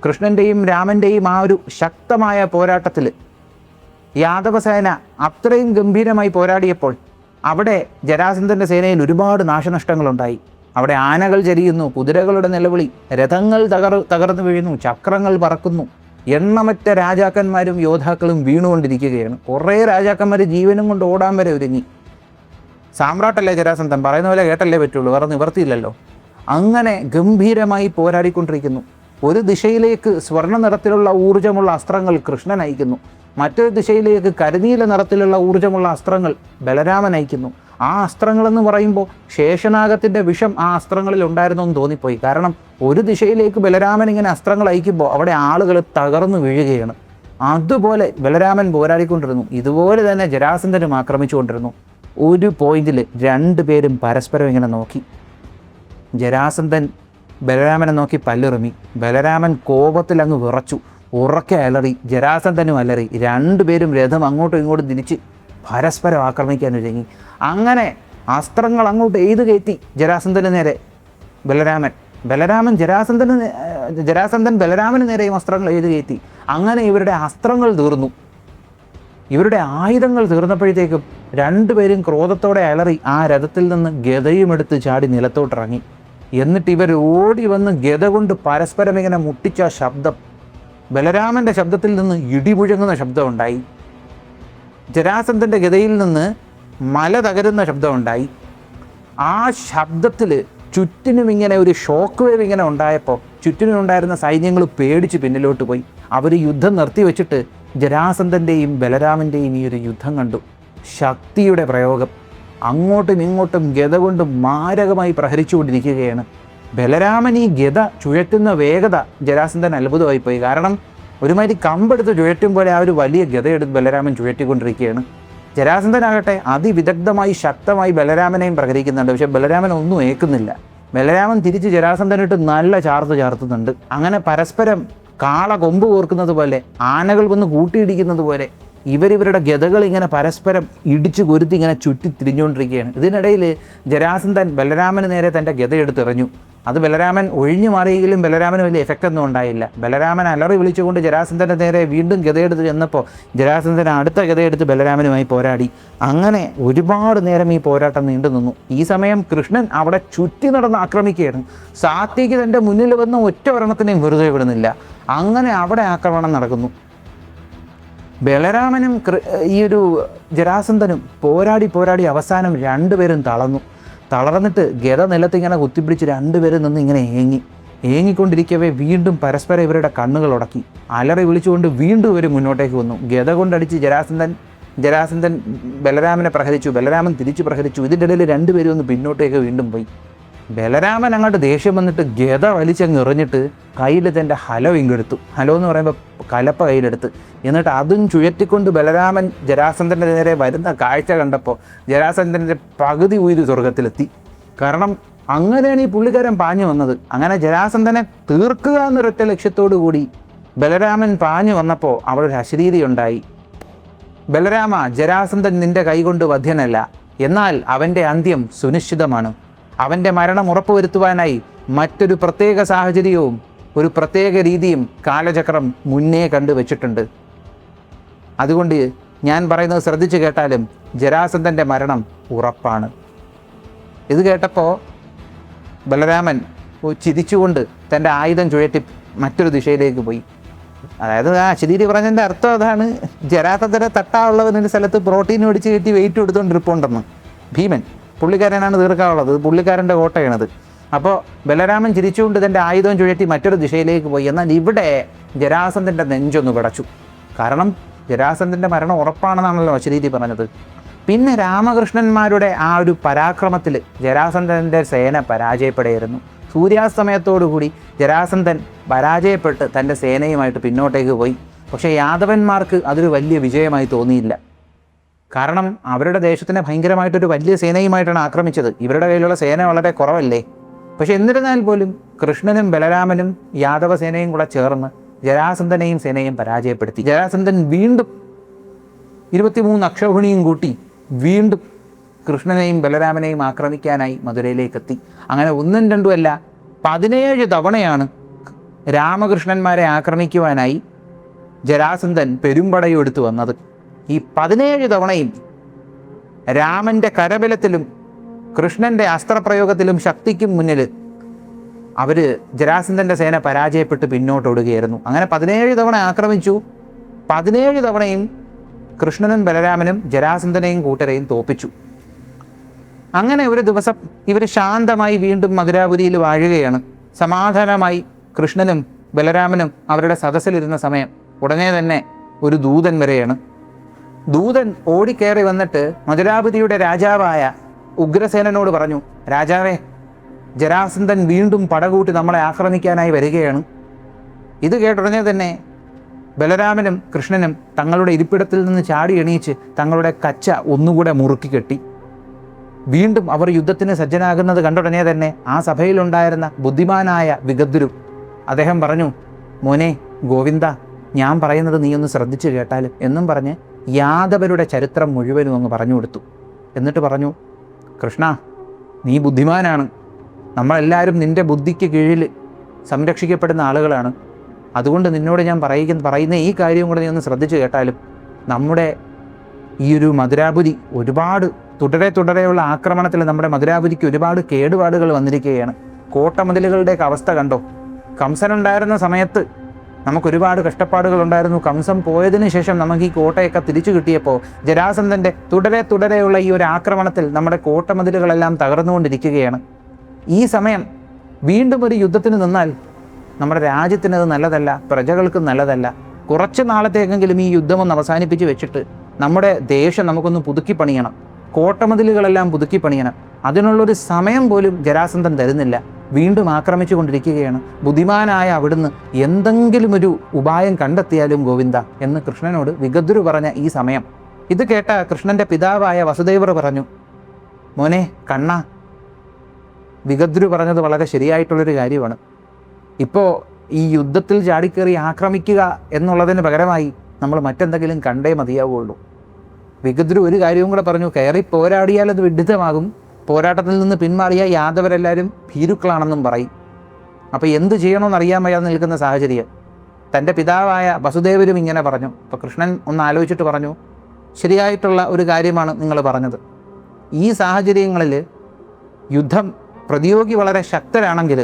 കൃഷ്ണൻ്റെയും രാമൻ്റെയും ആ ഒരു ശക്തമായ പോരാട്ടത്തിൽ യാദവസേന അത്രയും ഗംഭീരമായി പോരാടിയപ്പോൾ അവിടെ ജരാസന്ധൻ്റെ സേനയിൽ ഒരുപാട് നാശനഷ്ടങ്ങളുണ്ടായി. അവിടെ ആനകൾ ചരിയുന്നു, കുതിരകളുടെ നിലവിളി, രഥങ്ങൾ തകർന്നു വീഴുന്നു, ചക്രങ്ങൾ പറക്കുന്നു. എണ്ണമറ്റ രാജാക്കന്മാരും യോദ്ധാക്കളും വീണുകൊണ്ടിരിക്കുകയാണ്. കുറേ രാജാക്കന്മാർ ജീവനും കൊണ്ട് ഓടാൻ വരെ ഒരുങ്ങി. സാമ്രാട്ടല്ലേ ജരാസന്ധൻ, പറയുന്ന പോലെ കേട്ടല്ലേ പറ്റുള്ളൂ, വേറെ നിവർത്തിയില്ലല്ലോ. അങ്ങനെ ഗംഭീരമായി പോരാടിക്കൊണ്ടിരിക്കുന്നു. ഒരു ദിശയിലേക്ക് സ്വർണ്ണ നിറത്തിലുള്ള ഊർജ്ജമുള്ള അസ്ത്രങ്ങൾ കൃഷ്ണൻ അയക്കുന്നു, മറ്റൊരു ദിശയിലേക്ക് കരിനീല നിറത്തിലുള്ള ഊർജ്ജമുള്ള അസ്ത്രങ്ങൾ ബലരാമൻ അയക്കുന്നു. ആ അസ്ത്രങ്ങളെന്ന് പറയുമ്പോൾ ശേഷനാഗത്തിൻ്റെ വിഷം ആ അസ്ത്രങ്ങളിൽ ഉണ്ടായിരുന്നു എന്ന് തോന്നിപ്പോയി. കാരണം ഒരു ദിശയിലേക്ക് ബലരാമൻ ഇങ്ങനെ അസ്ത്രങ്ങൾ അയക്കുമ്പോൾ അവിടെ ആളുകൾ തകർന്നു വീഴുകയാണ്. അതുപോലെ ബലരാമൻ പോരാടിക്കൊണ്ടിരുന്നു. ഇതുപോലെ തന്നെ ജരാസന്ധനും ആക്രമിച്ചുകൊണ്ടിരുന്നു. ഒരു പോയിന്റിൽ രണ്ടുപേരും പരസ്പരം ഇങ്ങനെ നോക്കി. ജരാസന്ധൻ ബലരാമനെ നോക്കി പല്ലിറുമി. ബലരാമൻ കോപത്തിൽ അങ്ങ് വിറച്ചു, ഉറക്കെ അലറി. ജരാസന്ധനും അലറി. രണ്ടുപേരും രഥം അങ്ങോട്ടും ഇങ്ങോട്ടും തിരിച്ച് പരസ്പരം ആക്രമിക്കാൻ ഒരുങ്ങി. അങ്ങനെ അസ്ത്രങ്ങൾ അങ്ങോട്ട് എയ്ത് കയറ്റി ജരാസന്ധന് നേരെ ജരാസന്ധൻ ബലരാമന് നേരെയും അസ്ത്രങ്ങൾ എയ്ത് കയറ്റി. അങ്ങനെ ഇവരുടെ അസ്ത്രങ്ങൾ തീർന്നു. ഇവരുടെ ആയുധങ്ങൾ തീർന്നപ്പോഴത്തേക്കും രണ്ടുപേരും ക്രോധത്തോടെ അലറി ആ രഥത്തിൽ നിന്ന് ഗദയുമെടുത്ത് ചാടി നിലത്തോട്ടിറങ്ങി. എന്നിട്ട് ഇവർ ഓടി വന്ന് ഗദ കൊണ്ട് പരസ്പരം ഇങ്ങനെ മുട്ടിച്ച ശബ്ദം, ബലരാമൻ്റെ ശബ്ദത്തിൽ നിന്ന് ഇടിമുഴങ്ങുന്ന ശബ്ദമുണ്ടായി. ജരാസന്ധൻ്റെ ഗദയിൽ നിന്ന് മല തകരുന്ന ശബ്ദമുണ്ടായി. ആ ശബ്ദത്തിൽ ചുറ്റിനും ഇങ്ങനെ ഒരു ഷോക്ക് വേവ് ഇങ്ങനെ ഉണ്ടായപ്പോൾ ചുറ്റിനും ഉണ്ടായിരുന്ന സൈന്യങ്ങൾ പേടിച്ച് പിന്നിലോട്ട് പോയി. അവർ യുദ്ധം നിർത്തിവെച്ചിട്ട് ജരാസന്ധൻ്റെയും ബലരാമൻ്റെയും ഈ ഒരു യുദ്ധം കണ്ടു. ശക്തിയുടെ പ്രയോഗം. അങ്ങോട്ടും ഇങ്ങോട്ടും ഗദ കൊണ്ട് മാരകമായി പ്രഹരിച്ചുകൊണ്ടിരിക്കുകയാണ്. ബലരാമൻ ഈ ഗദ ചുഴറ്റുന്ന വേഗത ജരാസന്ധൻ അത്ഭുതമായിപ്പോയി. കാരണം ഒരുമാതിരി കമ്പെടുത്ത് ചുഴറ്റും പോലെ ആ ഒരു വലിയ ഗദയെടുത്ത് ബലരാമൻ ചുഴറ്റിക്കൊണ്ടിരിക്കുകയാണ്. ജരാസന്ധനാകട്ടെ അതിവിദഗ്ധമായി ശക്തമായി ബലരാമനെയും പ്രഹരിക്കുന്നുണ്ട്. പക്ഷെ ബലരാമൻ ഒന്നും ഏൽക്കുന്നില്ല. ബലരാമൻ തിരിച്ച് ജരാസന്ധനിട്ട് നല്ല ചാർത്തുന്നുണ്ട്. അങ്ങനെ പരസ്പരം കാള കൊമ്പ് കോർക്കുന്നത് പോലെ, ആനകൾ വന്ന് കൂട്ടിയിടിക്കുന്നത് പോലെ ഇവരുടെ ഗദകൾ ഇങ്ങനെ പരസ്പരം ഇടിച്ചു കൊരുത്തി ഇങ്ങനെ ചുറ്റി തിരിഞ്ഞുകൊണ്ടിരിക്കുകയാണ്. ഇതിനിടയിൽ ജരാസന്ധൻ ബലരാമന് നേരെ തൻ്റെ ഗദയെടുത്തെറിഞ്ഞു. അത് ബലരാമൻ ഒഴിഞ്ഞു മാറിയെങ്കിലും ബലരാമന് വലിയ എഫക്റ്റ് ഒന്നും ഉണ്ടായില്ല. ബലരാമൻ അലറി വിളിച്ചുകൊണ്ട് ജരാസന്ധൻ്റെ നേരെ വീണ്ടും ഗദയെടുത്ത് ചെന്നപ്പോൾ ജരാസന്ധൻ അടുത്ത ഗദയെടുത്ത് ബലരാമനുമായി പോരാടി. അങ്ങനെ ഒരുപാട് നേരം ഈ പോരാട്ടം നീണ്ടു നിന്നു. ഈ സമയം കൃഷ്ണൻ അവിടെ ചുറ്റി നടന്ന് ആക്രമിക്കുകയാണ്. സാത്വിക്ക് തൻ്റെ മുന്നിൽ വന്ന് ഒറ്റ ഒരെണ്ണത്തിനെയും വെറുതെ വിടുന്നില്ല. അങ്ങനെ അവിടെ ആക്രമണം നടക്കുന്നു. ബലരാമനും ഈ ഒരു ജരാസന്ധനും പോരാടി അവസാനം രണ്ടുപേരും തളർന്നിട്ട് ഗദ നിലത്തിങ്ങനെ കുത്തിപ്പിടിച്ച് രണ്ടുപേരും നിന്ന് ഇങ്ങനെ ഏങ്ങിക്കൊണ്ടിരിക്കവേ വീണ്ടും പരസ്പരം ഇവരുടെ കണ്ണുകൾ ഉടക്കി അലറി വിളിച്ചുകൊണ്ട് വീണ്ടും ഇവർ മുന്നോട്ടേക്ക് വന്നു. ഗദ കൊണ്ടടിച്ച് ജരാസന്ധൻ ബലരാമനെ പ്രഹരിച്ചു. ബലരാമൻ തിരിച്ചു പ്രഹരിച്ചു. ഇതിൻ്റെ ഇടയിൽ രണ്ടുപേരും ഒന്ന് പിന്നോട്ടേക്ക് വീണ്ടും പോയി. ബലരാമൻ അങ്ങോട്ട് ദേഷ്യം വന്നിട്ട് ഗദ വലിച്ചങ്ങ് എറിഞ്ഞിട്ട് കയ്യിൽ തൻ്റെ ഹലോ ഇങ്ങെടുത്തു. ഹലോ എന്ന് പറയുമ്പോൾ കലപ്പ കയ്യിലെടുത്ത് എന്നിട്ട് അതും ചുഴറ്റിക്കൊണ്ട് ബലരാമൻ ജരാസന്ധൻ്റെ നേരെ വരുന്ന കാഴ്ച കണ്ടപ്പോൾ ജരാസന്ധൻ്റെ പകുതി ഉയിര് സ്വർഗത്തിലെത്തി. കാരണം അങ്ങനെയാണ് ഈ പുള്ളിക്കാരൻ പാഞ്ഞു വന്നത്. അങ്ങനെ ജരാസന്ധനെ തീർക്കുക എന്നൊരൊറ്റ ലക്ഷ്യത്തോടു കൂടി ബലരാമൻ പാഞ്ഞു വന്നപ്പോൾ അവിടെ ഒരു അശരീരി ഉണ്ടായി. ബലരാമ, ജരാസന്ധൻ നിന്റെ കൈകൊണ്ട് വധ്യനല്ല, എന്നാൽ അവൻ്റെ അന്ത്യം സുനിശ്ചിതമാണ്. അവൻ്റെ മരണം ഉറപ്പുവരുത്തുവാനായി മറ്റൊരു പ്രത്യേക സാഹചര്യവും ഒരു പ്രത്യേക രീതിയും കാലചക്രം മുന്നേ കണ്ടുവച്ചിട്ടുണ്ട്. അതുകൊണ്ട് ഞാൻ പറയുന്നത് ശ്രദ്ധിച്ചു കേട്ടാലും ജരാസന്ധൻ്റെ മരണം ഉറപ്പാണ്. ഇത് കേട്ടപ്പോൾ ബലരാമൻ ചിരിച്ചുകൊണ്ട് തൻ്റെ ആയുധം ചുഴറ്റി മറ്റൊരു ദിശയിലേക്ക് പോയി. അതായത് ആ ശരീരം പറഞ്ഞതിൻ്റെ അർത്ഥം അതാണ്, ജരാസന്ധനെ തട്ടാനുള്ളവനൊരു സ്ഥലത്ത് പ്രോട്ടീൻ മേടിച്ച് കയറ്റി വെയിറ്റ് എടുത്തുകൊണ്ടിരിപ്പുണ്ടെന്ന്. ഭീമൻ പുള്ളിക്കാരനാണ് തീർക്കാനുള്ളത്, പുള്ളിക്കാരൻ്റെ കോട്ടയാണത്. അപ്പോൾ ബലരാമൻ ചിരിച്ചുകൊണ്ട് തൻ്റെ ആയുധം ചുഴറ്റി മറ്റൊരു ദിശയിലേക്ക് പോയി. എന്നാൽ ഇവിടെ ജരാസന്ധൻ്റെ നെഞ്ചൊന്ന് പിടച്ചു. കാരണം ജരാസന്ധൻ്റെ മരണം ഉറപ്പാണെന്നാണല്ലോ അശരീരി പറഞ്ഞത്. പിന്നെ രാമകൃഷ്ണന്മാരുടെ ആ ഒരു പരാക്രമത്തിൽ ജരാസന്ധൻ്റെ സേന പരാജയപ്പെടുകയായിരുന്നു. സൂര്യാസ്തമയത്തോടുകൂടി ജരാസന്ധൻ പരാജയപ്പെട്ട് തൻ്റെ സേനയുമായിട്ട് പിന്നോട്ടേക്ക് പോയി. പക്ഷേ യാദവന്മാർക്ക് അതൊരു വലിയ വിജയമായി തോന്നിയില്ല. കാരണം അവരുടെ ദേശത്തിനെ ഭയങ്കരമായിട്ടൊരു വലിയ സേനയുമായിട്ടാണ് ആക്രമിച്ചത്. ഇവരുടെ കയ്യിലുള്ള സേന വളരെ കുറവല്ലേ. പക്ഷെ എന്നിരുന്നാൽ പോലും കൃഷ്ണനും ബലരാമനും യാദവ സേനയും കൂടെ ചേർന്ന് ജരാസന്ധനെയും സേനയും പരാജയപ്പെടുത്തി. ജരാസന്ധൻ വീണ്ടും 23 അക്ഷൗഹിണിയും കൂട്ടി വീണ്ടും കൃഷ്ണനെയും ബലരാമനെയും ആക്രമിക്കാനായി മധുരയിലേക്കെത്തി. അങ്ങനെ ഒന്നും രണ്ടുമല്ല, 17 തവണയാണ് രാമകൃഷ്ണന്മാരെ ആക്രമിക്കുവാനായി ജരാസന്ധൻ പെരുമ്പടയും എടുത്തു വന്നത്. ഈ 17 തവണയും രാമൻ്റെ കരബലത്തിലും കൃഷ്ണൻ്റെ അസ്ത്രപ്രയോഗത്തിലും ശക്തിക്കും മുന്നിൽ അവർ ജരാസന്ധൻ്റെ സേന പരാജയപ്പെട്ട് പിന്നോട്ടോടുകയായിരുന്നു. അങ്ങനെ 17 തവണ ആക്രമിച്ചു. 17 തവണയും കൃഷ്ണനും ബലരാമനും ജരാസന്ധനെയും കൂട്ടരെയും തോപ്പിച്ചു. അങ്ങനെ ഒരു ദിവസം ഇവർ ശാന്തമായി വീണ്ടും മധുരാപുരിയിൽ വാഴുകയാണ്. സമാധാനമായി കൃഷ്ണനും ബലരാമനും അവരുടെ സദസ്സിലിരുന്ന സമയം ഉടനെ തന്നെ ഒരു ദൂതൻ വരെയാണ്. ദൂതൻ ഓടിക്കയറി വന്നിട്ട് മധുരാപുരിയുടെ രാജാവായ ഉഗ്രസേനനോട് പറഞ്ഞു, രാജാവേ, ജരാസന്ധൻ വീണ്ടും പടകൂട്ടി നമ്മളെ ആക്രമിക്കാനായി വരികയാണ്. ഇത് കേട്ടുടനെ തന്നെ ബലരാമനും കൃഷ്ണനും തങ്ങളുടെ ഇരിപ്പിടത്തിൽ നിന്ന് ചാടി എണീച്ച് തങ്ങളുടെ കച്ച ഒന്നുകൂടെ മുറുക്കി കെട്ടി. വീണ്ടും അവർ യുദ്ധത്തിന് സജ്ജനാകുന്നത് കണ്ടുടനെ തന്നെ ആ സഭയിലുണ്ടായിരുന്ന ബുദ്ധിമാനായ വിഗദ്രു അദ്ദേഹം പറഞ്ഞു, മോനെ ഗോവിന്ദ, ഞാൻ പറയുന്നത് നീ ഒന്ന് ശ്രദ്ധിച്ചു കേട്ടാലും എന്നും പറഞ്ഞ് യാദവരുടെ ചരിത്രം മുഴുവനും അങ്ങ് പറഞ്ഞു കൊടുത്തു. എന്നിട്ട് പറഞ്ഞു, കൃഷ്ണ, നീ ബുദ്ധിമാനാണ്. നമ്മളെല്ലാവരും നിൻ്റെ ബുദ്ധിക്ക് കീഴിൽ സംരക്ഷിക്കപ്പെടുന്ന ആളുകളാണ്. അതുകൊണ്ട് നിന്നോട് ഞാൻ പറയുന്ന ഈ കാര്യം കൂടെ നീ ഒന്ന് ശ്രദ്ധിച്ചു കേട്ടാലും, നമ്മുടെ ഈ ഒരു മധുരാപുരി ഒരുപാട് തുടരെയുള്ള ആക്രമണത്തിൽ നമ്മുടെ മധുരാപുരിക്ക് ഒരുപാട് കേടുപാടുകൾ വന്നിരിക്കുകയാണ്. കോട്ടമതിലുകളുടെയൊക്കെ അവസ്ഥ കണ്ടോ? കംസനുണ്ടായിരുന്ന സമയത്ത് നമുക്കൊരുപാട് കഷ്ടപ്പാടുകൾ ഉണ്ടായിരുന്നു. കംസം പോയതിന് ശേഷം നമുക്ക് ഈ കോട്ടയൊക്കെ തിരിച്ചു കിട്ടിയപ്പോൾ ജരാസന്ധൻ്റെ തുടരെയുള്ള ഈ ഒരു ആക്രമണത്തിൽ നമ്മുടെ കോട്ടമതിലുകളെല്ലാം തകർന്നുകൊണ്ടിരിക്കുകയാണ്. ഈ സമയം വീണ്ടും ഒരു യുദ്ധത്തിന് നിന്നാൽ നമ്മുടെ രാജ്യത്തിനത് നല്ലതല്ല, പ്രജകൾക്ക് നല്ലതല്ല. കുറച്ച് നാളത്തേക്കെങ്കിലും ഈ യുദ്ധമൊന്ന് അവസാനിപ്പിച്ച് വെച്ചിട്ട് നമ്മുടെ ദേശം നമുക്കൊന്ന് പുതുക്കി പണിയണം, കോട്ടമതിലുകളെല്ലാം പുതുക്കി പണിയണം. അതിനുള്ളൊരു സമയം പോലും ജരാസന്ധൻ തരുന്നില്ല. വീണ്ടും ആക്രമിച്ചു കൊണ്ടിരിക്കുകയാണ്. ബുദ്ധിമാനായ അവിടുന്ന് എന്തെങ്കിലും ഒരു ഉപായം കണ്ടെത്തിയാലും ഗോവിന്ദ എന്ന് കൃഷ്ണനോട് വിഗദ്രു പറഞ്ഞ ഈ സമയം ഇത് കേട്ട കൃഷ്ണൻ്റെ പിതാവായ വസുദേവർ പറഞ്ഞു, മോനെ കണ്ണ, വിഗദ്രു പറഞ്ഞത് വളരെ ശരിയായിട്ടുള്ളൊരു കാര്യമാണ്. ഇപ്പോൾ ഈ യുദ്ധത്തിൽ ചാടിക്കേറി ആക്രമിക്കുക എന്നുള്ളതിന് പകരമായി നമ്മൾ മറ്റെന്തെങ്കിലും കണ്ടേ മതിയാവുള്ളൂ. വിഗദ്രു ഒരു കാര്യവും കൂടെ പറഞ്ഞു, കയറി പോരാടിയാൽ അത് വിഡിത്തമാകും, പോരാട്ടത്തിൽ നിന്ന് പിന്മാറിയ യാദവരെല്ലാവരും ഭീരുക്കളാണെന്നും പറയും. അപ്പോൾ എന്ത് ചെയ്യണമെന്ന് അറിയാൻ വയ്യാതെ നിൽക്കുന്ന സാഹചര്യം തൻ്റെ പിതാവായ വസുദേവരും ഇങ്ങനെ പറഞ്ഞു. അപ്പോൾ കൃഷ്ണൻ ഒന്ന് ആലോചിച്ചിട്ട് പറഞ്ഞു, ശരിയായിട്ടുള്ള ഒരു കാര്യമാണ് നിങ്ങൾ പറഞ്ഞത്. ഈ സാഹചര്യങ്ങളിൽ യുദ്ധം പ്രതിയോഗി വളരെ ശക്തരാണെങ്കിൽ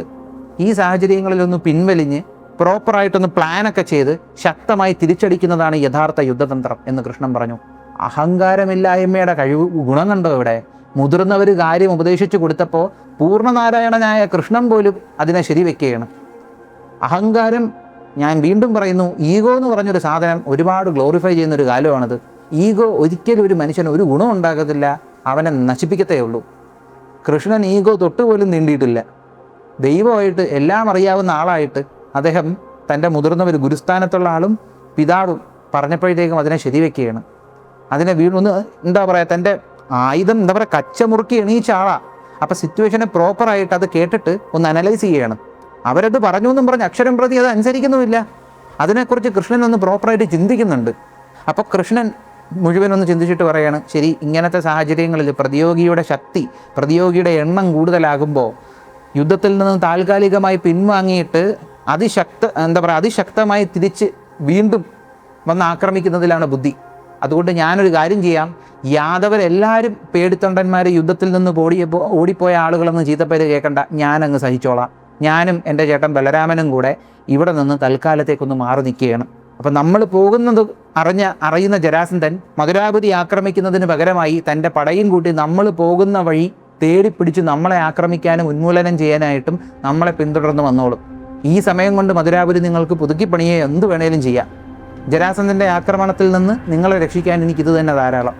ഈ സാഹചര്യങ്ങളിലൊന്ന് പിൻവലിഞ്ഞ് പ്രോപ്പറായിട്ടൊന്ന് പ്ലാനൊക്കെ ചെയ്ത് ശക്തമായി തിരിച്ചടിക്കുന്നതാണ് യഥാർത്ഥ യുദ്ധതന്ത്രം എന്ന് കൃഷ്ണൻ പറഞ്ഞു. അഹങ്കാരമില്ലായ്മയുടെ ഗുണം കണ്ടോ ഇവിടെ? മുതിർന്നവർ കാര്യം ഉപദേശിച്ചു കൊടുത്തപ്പോൾ പൂർണ്ണനാരായണനായ കൃഷ്ണൻ പോലും അതിനെ ശരിവെക്കുകയാണ്. അഹങ്കാരം, ഞാൻ വീണ്ടും പറയുന്നു, ഈഗോ എന്ന് പറഞ്ഞൊരു സാധനം ഒരുപാട് ഗ്ലോറിഫൈ ചെയ്യുന്നൊരു കാലമാണിത്. ഈഗോ ഒരിക്കലും ഒരു മനുഷ്യന് ഒരു ഗുണം ഉണ്ടാകത്തില്ല, അവനെ നശിപ്പിക്കത്തേ ഉള്ളൂ. കൃഷ്ണൻ ഈഗോ തൊട്ടുപോലും നീണ്ടിയിട്ടില്ല. ദൈവമായിട്ട് എല്ലാം അറിയാവുന്ന ആളായിട്ട് അദ്ദേഹം തൻ്റെ മുതിർന്നവർ, ഗുരുസ്ഥാനത്തുള്ള ആളും പിതാവും പറഞ്ഞപ്പോഴത്തേക്കും അതിനെ ശരിവെക്കുകയാണ്. അതിനെ വീണ്ടും എന്താ പറയുക, തൻ്റെ ആയുധം എന്താ പറയുക, കച്ചമുറുക്കി എണീച്ച ആളാണ്. അപ്പോൾ സിറ്റുവേഷനെ പ്രോപ്പറായിട്ട് അത് കേട്ടിട്ട് ഒന്ന് അനലൈസ് ചെയ്യുകയാണ്. അവരത് പറഞ്ഞു എന്നും പറഞ്ഞ് അക്ഷരം പ്രതി അത് അനുസരിക്കുന്നുമില്ല. അതിനെക്കുറിച്ച് കൃഷ്ണൻ ഒന്ന് പ്രോപ്പറായിട്ട് ചിന്തിക്കുന്നുണ്ട്. അപ്പോൾ കൃഷ്ണൻ മുഴുവനൊന്ന് ചിന്തിച്ചിട്ട് പറയാണ്, ശരി, ഇങ്ങനത്തെ സാഹചര്യങ്ങളിൽ പ്രതിയോഗിയുടെ ശക്തി, പ്രതിയോഗിയുടെ എണ്ണം കൂടുതലാകുമ്പോൾ യുദ്ധത്തിൽ നിന്ന് താൽക്കാലികമായി പിൻവാങ്ങിയിട്ട് അതിശക്തമായി തിരിച്ച് വീണ്ടും വന്ന് ആക്രമിക്കുന്നതിലാണ് ബുദ്ധി. അതുകൊണ്ട് ഞാനൊരു കാര്യം ചെയ്യാം, യാദവരെല്ലാവരും പേടിത്തൊണ്ടന്മാർ യുദ്ധത്തിൽ നിന്ന് ഓടിപ്പോയ ആളുകളൊന്നും ചീത്തപ്പേര് കേൾക്കണ്ട, ഞാനങ്ങ് സഹിച്ചോളാം. ഞാനും എൻ്റെ ചേട്ടൻ ബലരാമനും കൂടെ ഇവിടെ നിന്ന് തൽക്കാലത്തേക്കൊന്ന് മാറി നിൽക്കുകയാണ്. അപ്പം നമ്മൾ പോകുന്നത് അറിയുന്ന ജരാസന്ധൻ മധുരാപുരി ആക്രമിക്കുന്നതിന് പകരമായി തൻ്റെ പടയും കൂട്ടി നമ്മൾ പോകുന്ന വഴി തേടിപ്പിടിച്ച് നമ്മളെ ആക്രമിക്കാനും ഉന്മൂലനം ചെയ്യാനായിട്ടും നമ്മളെ പിന്തുടർന്ന് വന്നോളും. ഈ സമയം കൊണ്ട് മധുരാപുരി നിങ്ങൾക്ക് പുതുക്കി പണിയെ എന്ത് വേണേലും ചെയ്യാം. ജരാസന്ധൻ്റെ ആക്രമണത്തിൽ നിന്ന് നിങ്ങളെ രക്ഷിക്കാൻ എനിക്കിത് തന്നെ ധാരാളം.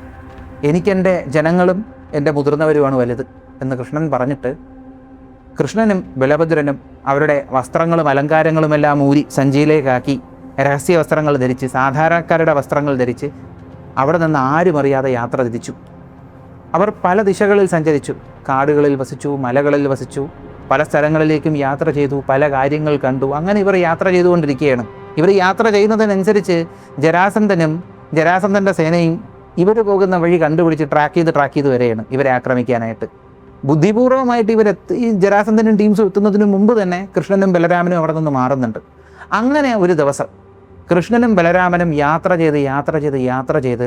എനിക്കെൻ്റെ ജനങ്ങളും എൻ്റെ മുതിർന്നവരുമാണ് വലുത് എന്ന് കൃഷ്ണൻ പറഞ്ഞിട്ട് കൃഷ്ണനും ബലഭദ്രനും അവരുടെ വസ്ത്രങ്ങളും അലങ്കാരങ്ങളുമെല്ലാം ഊരി സഞ്ചിയിലേക്കാക്കി രഹസ്യ വസ്ത്രങ്ങൾ ധരിച്ച്, സാധാരണക്കാരുടെ വസ്ത്രങ്ങൾ ധരിച്ച് അവിടെ നിന്ന് ആരും അറിയാതെ യാത്ര തിരിച്ചു. അവർ പല ദിശകളിൽ സഞ്ചരിച്ചു. കാടുകളിൽ വസിച്ചു, മലകളിൽ വസിച്ചു, പല സ്ഥലങ്ങളിലേക്കും യാത്ര ചെയ്തു, പല കാര്യങ്ങൾ കണ്ടു. അങ്ങനെ ഇവർ യാത്ര ചെയ്തുകൊണ്ടിരിക്കുകയാണ്. ഇവർ യാത്ര ചെയ്യുന്നതിനനുസരിച്ച് ജരാസന്ധനും ജരാസന്ധൻ്റെ സേനയും ഇവർ പോകുന്ന വഴി കണ്ടുപിടിച്ച് ട്രാക്ക് ചെയ്ത് വരെയാണ് ഇവരെ ആക്രമിക്കാനായിട്ട്. ബുദ്ധിപൂർവമായിട്ട് ഈ ജരാസന്ധനും ടീംസും എത്തുന്നതിന് മുമ്പ് തന്നെ കൃഷ്ണനും ബലരാമനും അവിടെ നിന്ന് മാറുന്നുണ്ട്. അങ്ങനെ ഒരു ദിവസം കൃഷ്ണനും ബലരാമനും യാത്ര ചെയ്ത്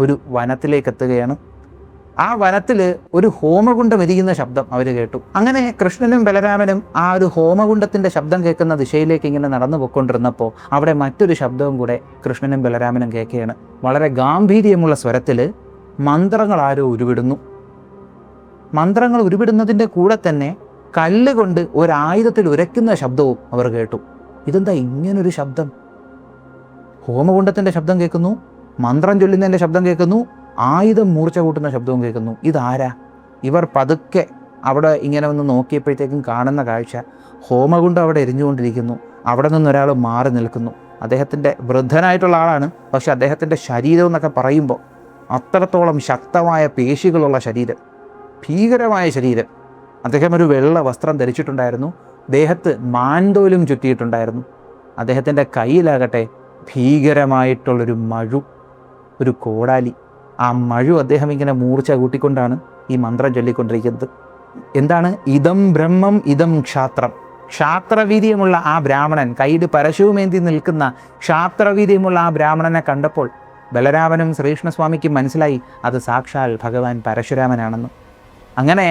ഒരു വനത്തിലേക്ക് എത്തുകയാണ്. ആ വനത്തിൽ ഒരു ഹോമകുണ്ഡം എരിയുന്ന ശബ്ദം അവർ കേട്ടു. അങ്ങനെ കൃഷ്ണനും ബലരാമനും ആ ഒരു ഹോമകുണ്ഡത്തിൻ്റെ ശബ്ദം കേൾക്കുന്ന ദിശയിലേക്ക് ഇങ്ങനെ നടന്നു പോയിക്കൊണ്ടിരുന്നപ്പോൾ അവിടെ മറ്റൊരു ശബ്ദവും കൂടെ കൃഷ്ണനും ബലരാമനും കേൾക്കുകയാണ്. വളരെ ഗാംഭീര്യമുള്ള സ്വരത്തിൽ മന്ത്രങ്ങൾ ആരോ ഉരുവിടുന്നു. മന്ത്രങ്ങൾ ഉരുവിടുന്നതിൻ്റെ കൂടെ തന്നെ കല്ലുകൊണ്ട് ഒരായുധത്തിൽ ഉരയ്ക്കുന്ന ശബ്ദവും അവർ കേട്ടു. ഇതെന്താ ഇങ്ങനൊരു ശബ്ദം? ഹോമകുണ്ഡത്തിൻ്റെ ശബ്ദം കേൾക്കുന്നു, മന്ത്രം ചൊല്ലുന്നതിൻ്റെ ശബ്ദം കേൾക്കുന്നു, ആയുധം മൂർച്ച കൂട്ടുന്ന ശബ്ദവും കേൾക്കുന്നു. ഇതാരാ? ഇവർ പതുക്കെ അവിടെ ഇങ്ങനെ ഒന്ന് നോക്കിയപ്പോഴത്തേക്കും കാണുന്ന കാഴ്ച, ഹോമകുണ്ഡം അവിടെ എരിഞ്ഞുകൊണ്ടിരിക്കുന്നു. അവിടെ നിന്നൊരാൾ മാറി നിൽക്കുന്നു. അദ്ദേഹത്തിൻ്റെ വൃദ്ധനായിട്ടുള്ള ആളാണ്, പക്ഷെ അദ്ദേഹത്തിൻ്റെ ശരീരം എന്നൊക്കെ പറയുമ്പോൾ അത്രത്തോളം ശക്തമായ പേശികളുള്ള ശരീരം, ഭീകരമായ ശരീരം. അദ്ദേഹം ഒരു വെള്ള വസ്ത്രം ധരിച്ചിട്ടുണ്ടായിരുന്നു, ദേഹത്ത് മാൻതോലും ചുറ്റിയിട്ടുണ്ടായിരുന്നു. അദ്ദേഹത്തിൻ്റെ കയ്യിലാകട്ടെ ഭീകരമായിട്ടുള്ളൊരു മഴു, ഒരു കോടാലി. ആ മഴു അദ്ദേഹം ഇങ്ങനെ മൂർച്ച കൂട്ടിക്കൊണ്ടാണ് ഈ മന്ത്രം ചൊല്ലിക്കൊണ്ടിരിക്കുന്നത്. എന്താണ്? ഇതം ബ്രഹ്മം ഇതം ക്ഷാത്രം. ക്ഷാത്രവീര്യമുള്ള ആ ബ്രാഹ്മണൻ, കയ്യിൽ പരശുവുമേന്തി നിൽക്കുന്ന ക്ഷാത്രവീര്യമുള്ള ആ ബ്രാഹ്മണനെ കണ്ടപ്പോൾ ബലരാമനും ശ്രീകൃഷ്ണസ്വാമിക്കും മനസ്സിലായി അത് സാക്ഷാൽ ഭഗവാൻ പരശുരാമനാണെന്ന്. അങ്ങനെ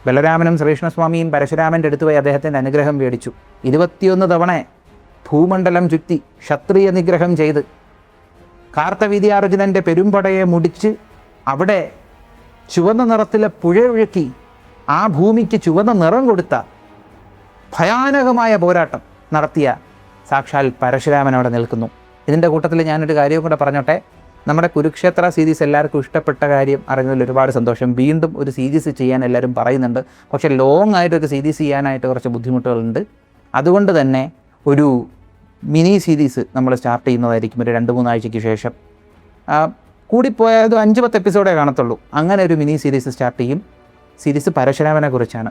ബലരാമനും ശ്രീകൃഷ്ണസ്വാമിയും പരശുരാമൻ്റെ അടുത്ത് പോയി അദ്ദേഹത്തിൻ്റെ അനുഗ്രഹം മേടിച്ചു. 21 തവണ ഭൂമണ്ഡലം ചുറ്റി ക്ഷത്രിയ നിഗ്രഹം ചെയ്ത് കാർത്തവീര്യാർജുനൻ്റെ പെരുമ്പടയെ മുടിച്ച് അവിടെ ചുവന്ന നിറത്തിലെ പുഴ ഒഴുക്കി ആ ഭൂമിക്ക് ചുവന്ന നിറം കൊടുത്ത ഭയാനകമായ പോരാട്ടം നടത്തിയ സാക്ഷാൽ പരശുരാമൻ അവിടെ നിൽക്കുന്നു. ഇതിൻ്റെ കൂട്ടത്തിൽ ഞാനൊരു കാര്യം കൂടെ പറഞ്ഞോട്ടെ. നമ്മുടെ കുരുക്ഷേത്ര സീരീസ് എല്ലാവർക്കും ഇഷ്ടപ്പെട്ട കാര്യം അറിഞ്ഞതിൽ ഒരുപാട് സന്തോഷം. വീണ്ടും ഒരു സീരീസ് ചെയ്യാൻ എല്ലാവരും പറയുന്നുണ്ട്, പക്ഷേ ലോങ് ആയിട്ടൊരു സീരീസ് ചെയ്യാനായിട്ട് കുറച്ച് ബുദ്ധിമുട്ടുകളുണ്ട്. അതുകൊണ്ട് തന്നെ ഒരു മിനി സീരീസ് നമ്മൾ സ്റ്റാർട്ട് ചെയ്യുന്നതായിരിക്കും ഒരു 2-3 ആഴ്ചയ്ക്ക് ശേഷം. കൂടിപ്പോയത് 5-10 എപ്പിസോഡേ കാണത്തുള്ളൂ. അങ്ങനെ ഒരു മിനി സീരീസ് സ്റ്റാർട്ട് ചെയ്യും. സീരീസ് പരശുരാമനെ കുറിച്ചാണ്.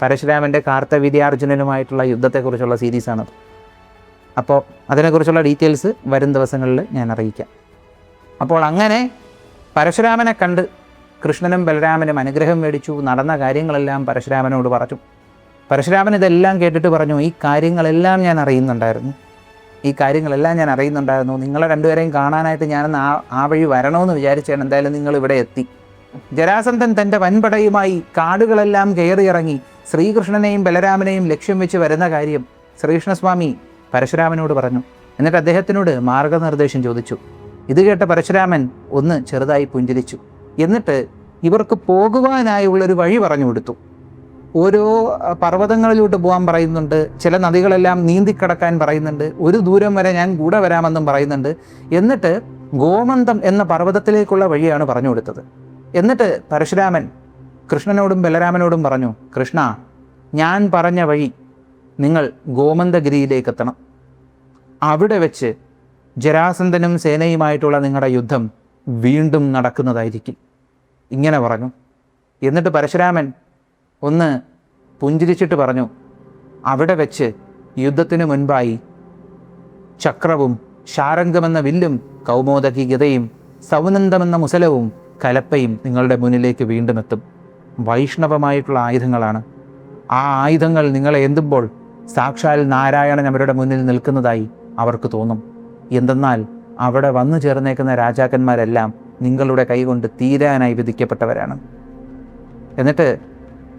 പരശുരാമൻ്റെ കാർത്തവീര്യാർജുനനുമായിട്ടുള്ള യുദ്ധത്തെക്കുറിച്ചുള്ള സീരീസാണ്. അപ്പോൾ അതിനെക്കുറിച്ചുള്ള ഡീറ്റെയിൽസ് വരും ദിവസങ്ങളിൽ ഞാൻ അറിയിക്കാം. അപ്പോൾ അങ്ങനെ പരശുരാമനെ കണ്ട് കൃഷ്ണനും ബലരാമനും അനുഗ്രഹം മേടിച്ചു. നടന്ന കാര്യങ്ങളെല്ലാം പരശുരാമനോട് പറഞ്ഞു. പരശുരാമൻ ഇതെല്ലാം കേട്ടിട്ട് പറഞ്ഞു, ഈ കാര്യങ്ങളെല്ലാം ഞാൻ അറിയുന്നുണ്ടായിരുന്നു. നിങ്ങളെ രണ്ടുപേരെയും കാണാനായിട്ട് ഞാനൊന്ന് ആ വഴി വരണമെന്ന് വിചാരിച്ചാണ്. എന്തായാലും നിങ്ങൾ ഇവിടെ എത്തി. ജരാസന്ധൻ തൻ്റെ വൻപടയുമായി കാടുകളെല്ലാം കയറിയിറങ്ങി ശ്രീകൃഷ്ണനെയും ബലരാമനെയും ലക്ഷ്യം വെച്ച് വരുന്ന കാര്യം ശ്രീകൃഷ്ണസ്വാമി പരശുരാമനോട് പറഞ്ഞു. എന്നിട്ട് അദ്ദേഹത്തിനോട് മാർഗനിർദ്ദേശം ചോദിച്ചു. ഇത് കേട്ട പരശുരാമൻ ഒന്ന് ചെറുതായി പുഞ്ചിരിച്ചു. എന്നിട്ട് ഇവർക്ക് പോകുവാനായുള്ളൊരു വഴി പറഞ്ഞു കൊടുത്തു. ഓരോ പർവ്വതങ്ങളിലോട്ട് പോകാൻ പറയുന്നുണ്ട്, ചില നദികളെല്ലാം നീന്തിക്കടക്കാൻ പറയുന്നുണ്ട്, ഒരു ദൂരം വരെ ഞാൻ കൂടെ വരാമെന്നും പറയുന്നുണ്ട്. എന്നിട്ട് ഗോമന്തം എന്ന പർവ്വതത്തിലേക്കുള്ള വഴിയാണ് പറഞ്ഞു കൊടുത്തത്. എന്നിട്ട് പരശുരാമൻ കൃഷ്ണനോടും ബലരാമനോടും പറഞ്ഞു, കൃഷ്ണ, ഞാൻ പറഞ്ഞ വഴി നിങ്ങൾ ഗോമന്തഗിരിയിലേക്ക് എത്തണം. അവിടെ വെച്ച് ജരാസന്ധനും സേനയുമായിട്ടുള്ള നിങ്ങളുടെ യുദ്ധം വീണ്ടും നടക്കുന്നതായിരിക്കും. ഇങ്ങനെ പറഞ്ഞു. എന്നിട്ട് പരശുരാമൻ ഒന്ന് പുഞ്ചിരിച്ചിട്ട് പറഞ്ഞു, അവിടെ വെച്ച് യുദ്ധത്തിനു മുൻപായി ചക്രവും ശാരംഗമെന്ന വില്ലും കൗമോദകി ഗദയും സൗനന്ദമെന്ന മുസലവും കലപ്പയും നിങ്ങളുടെ മുന്നിലേക്ക് വീണ്ടും എത്തും. വൈഷ്ണവമായിട്ടുള്ള ആയുധങ്ങളാണ്. ആ ആയുധങ്ങൾ നിങ്ങളെ എന്തുമ്പോൾ സാക്ഷാൽ നാരായണൻ അവരുടെ മുന്നിൽ നിൽക്കുന്നതായി അവർക്ക് തോന്നും. എന്തെന്നാൽ അവിടെ വന്നു ചേർന്നേക്കുന്ന രാജാക്കന്മാരെല്ലാം നിങ്ങളുടെ കൈകൊണ്ട് തീരാനായി വിധിക്കപ്പെട്ടവരാണ്. എന്നിട്ട്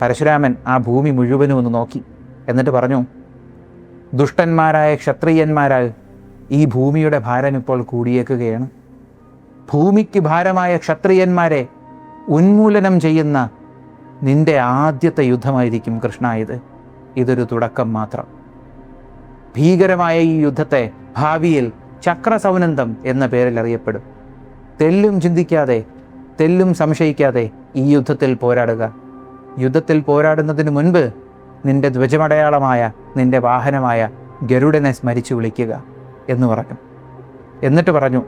പരശുരാമൻ ആ ഭൂമി മുഴുവനും ഒന്ന് നോക്കി. എന്നിട്ട് പറഞ്ഞു, ദുഷ്ടന്മാരായ ക്ഷത്രിയന്മാരാൽ ഈ ഭൂമിയുടെ ഭാരം ഇപ്പോൾ കൂടിയേക്കുകയാണ്. ഭൂമിക്ക് ഭാരമായ ക്ഷത്രിയന്മാരെ ഉന്മൂലനം ചെയ്യുന്ന നിന്റെ ആദ്യത്തെ യുദ്ധമായിരിക്കും കൃഷ്ണ ഇത്. ഇതൊരു തുടക്കം മാത്രം. ഭീകരമായ ഈ യുദ്ധത്തെ ഭാവിയിൽ ചക്രസൗനന്ദം എന്ന പേരിൽ അറിയപ്പെടും. തെല്ലും ചിന്തിക്കാതെ, തെല്ലും സംശയിക്കാതെ ഈ യുദ്ധത്തിൽ പോരാടുക. യുദ്ധത്തിൽ പോരാടുന്നതിന് മുൻപ് നിന്റെ ധ്വജമടയാളമായ, നിന്റെ വാഹനമായ ഗരുഡനെ സ്മരിച്ചു വിളിക്കുക എന്ന് പറഞ്ഞു. എന്നിട്ട് പറഞ്ഞു,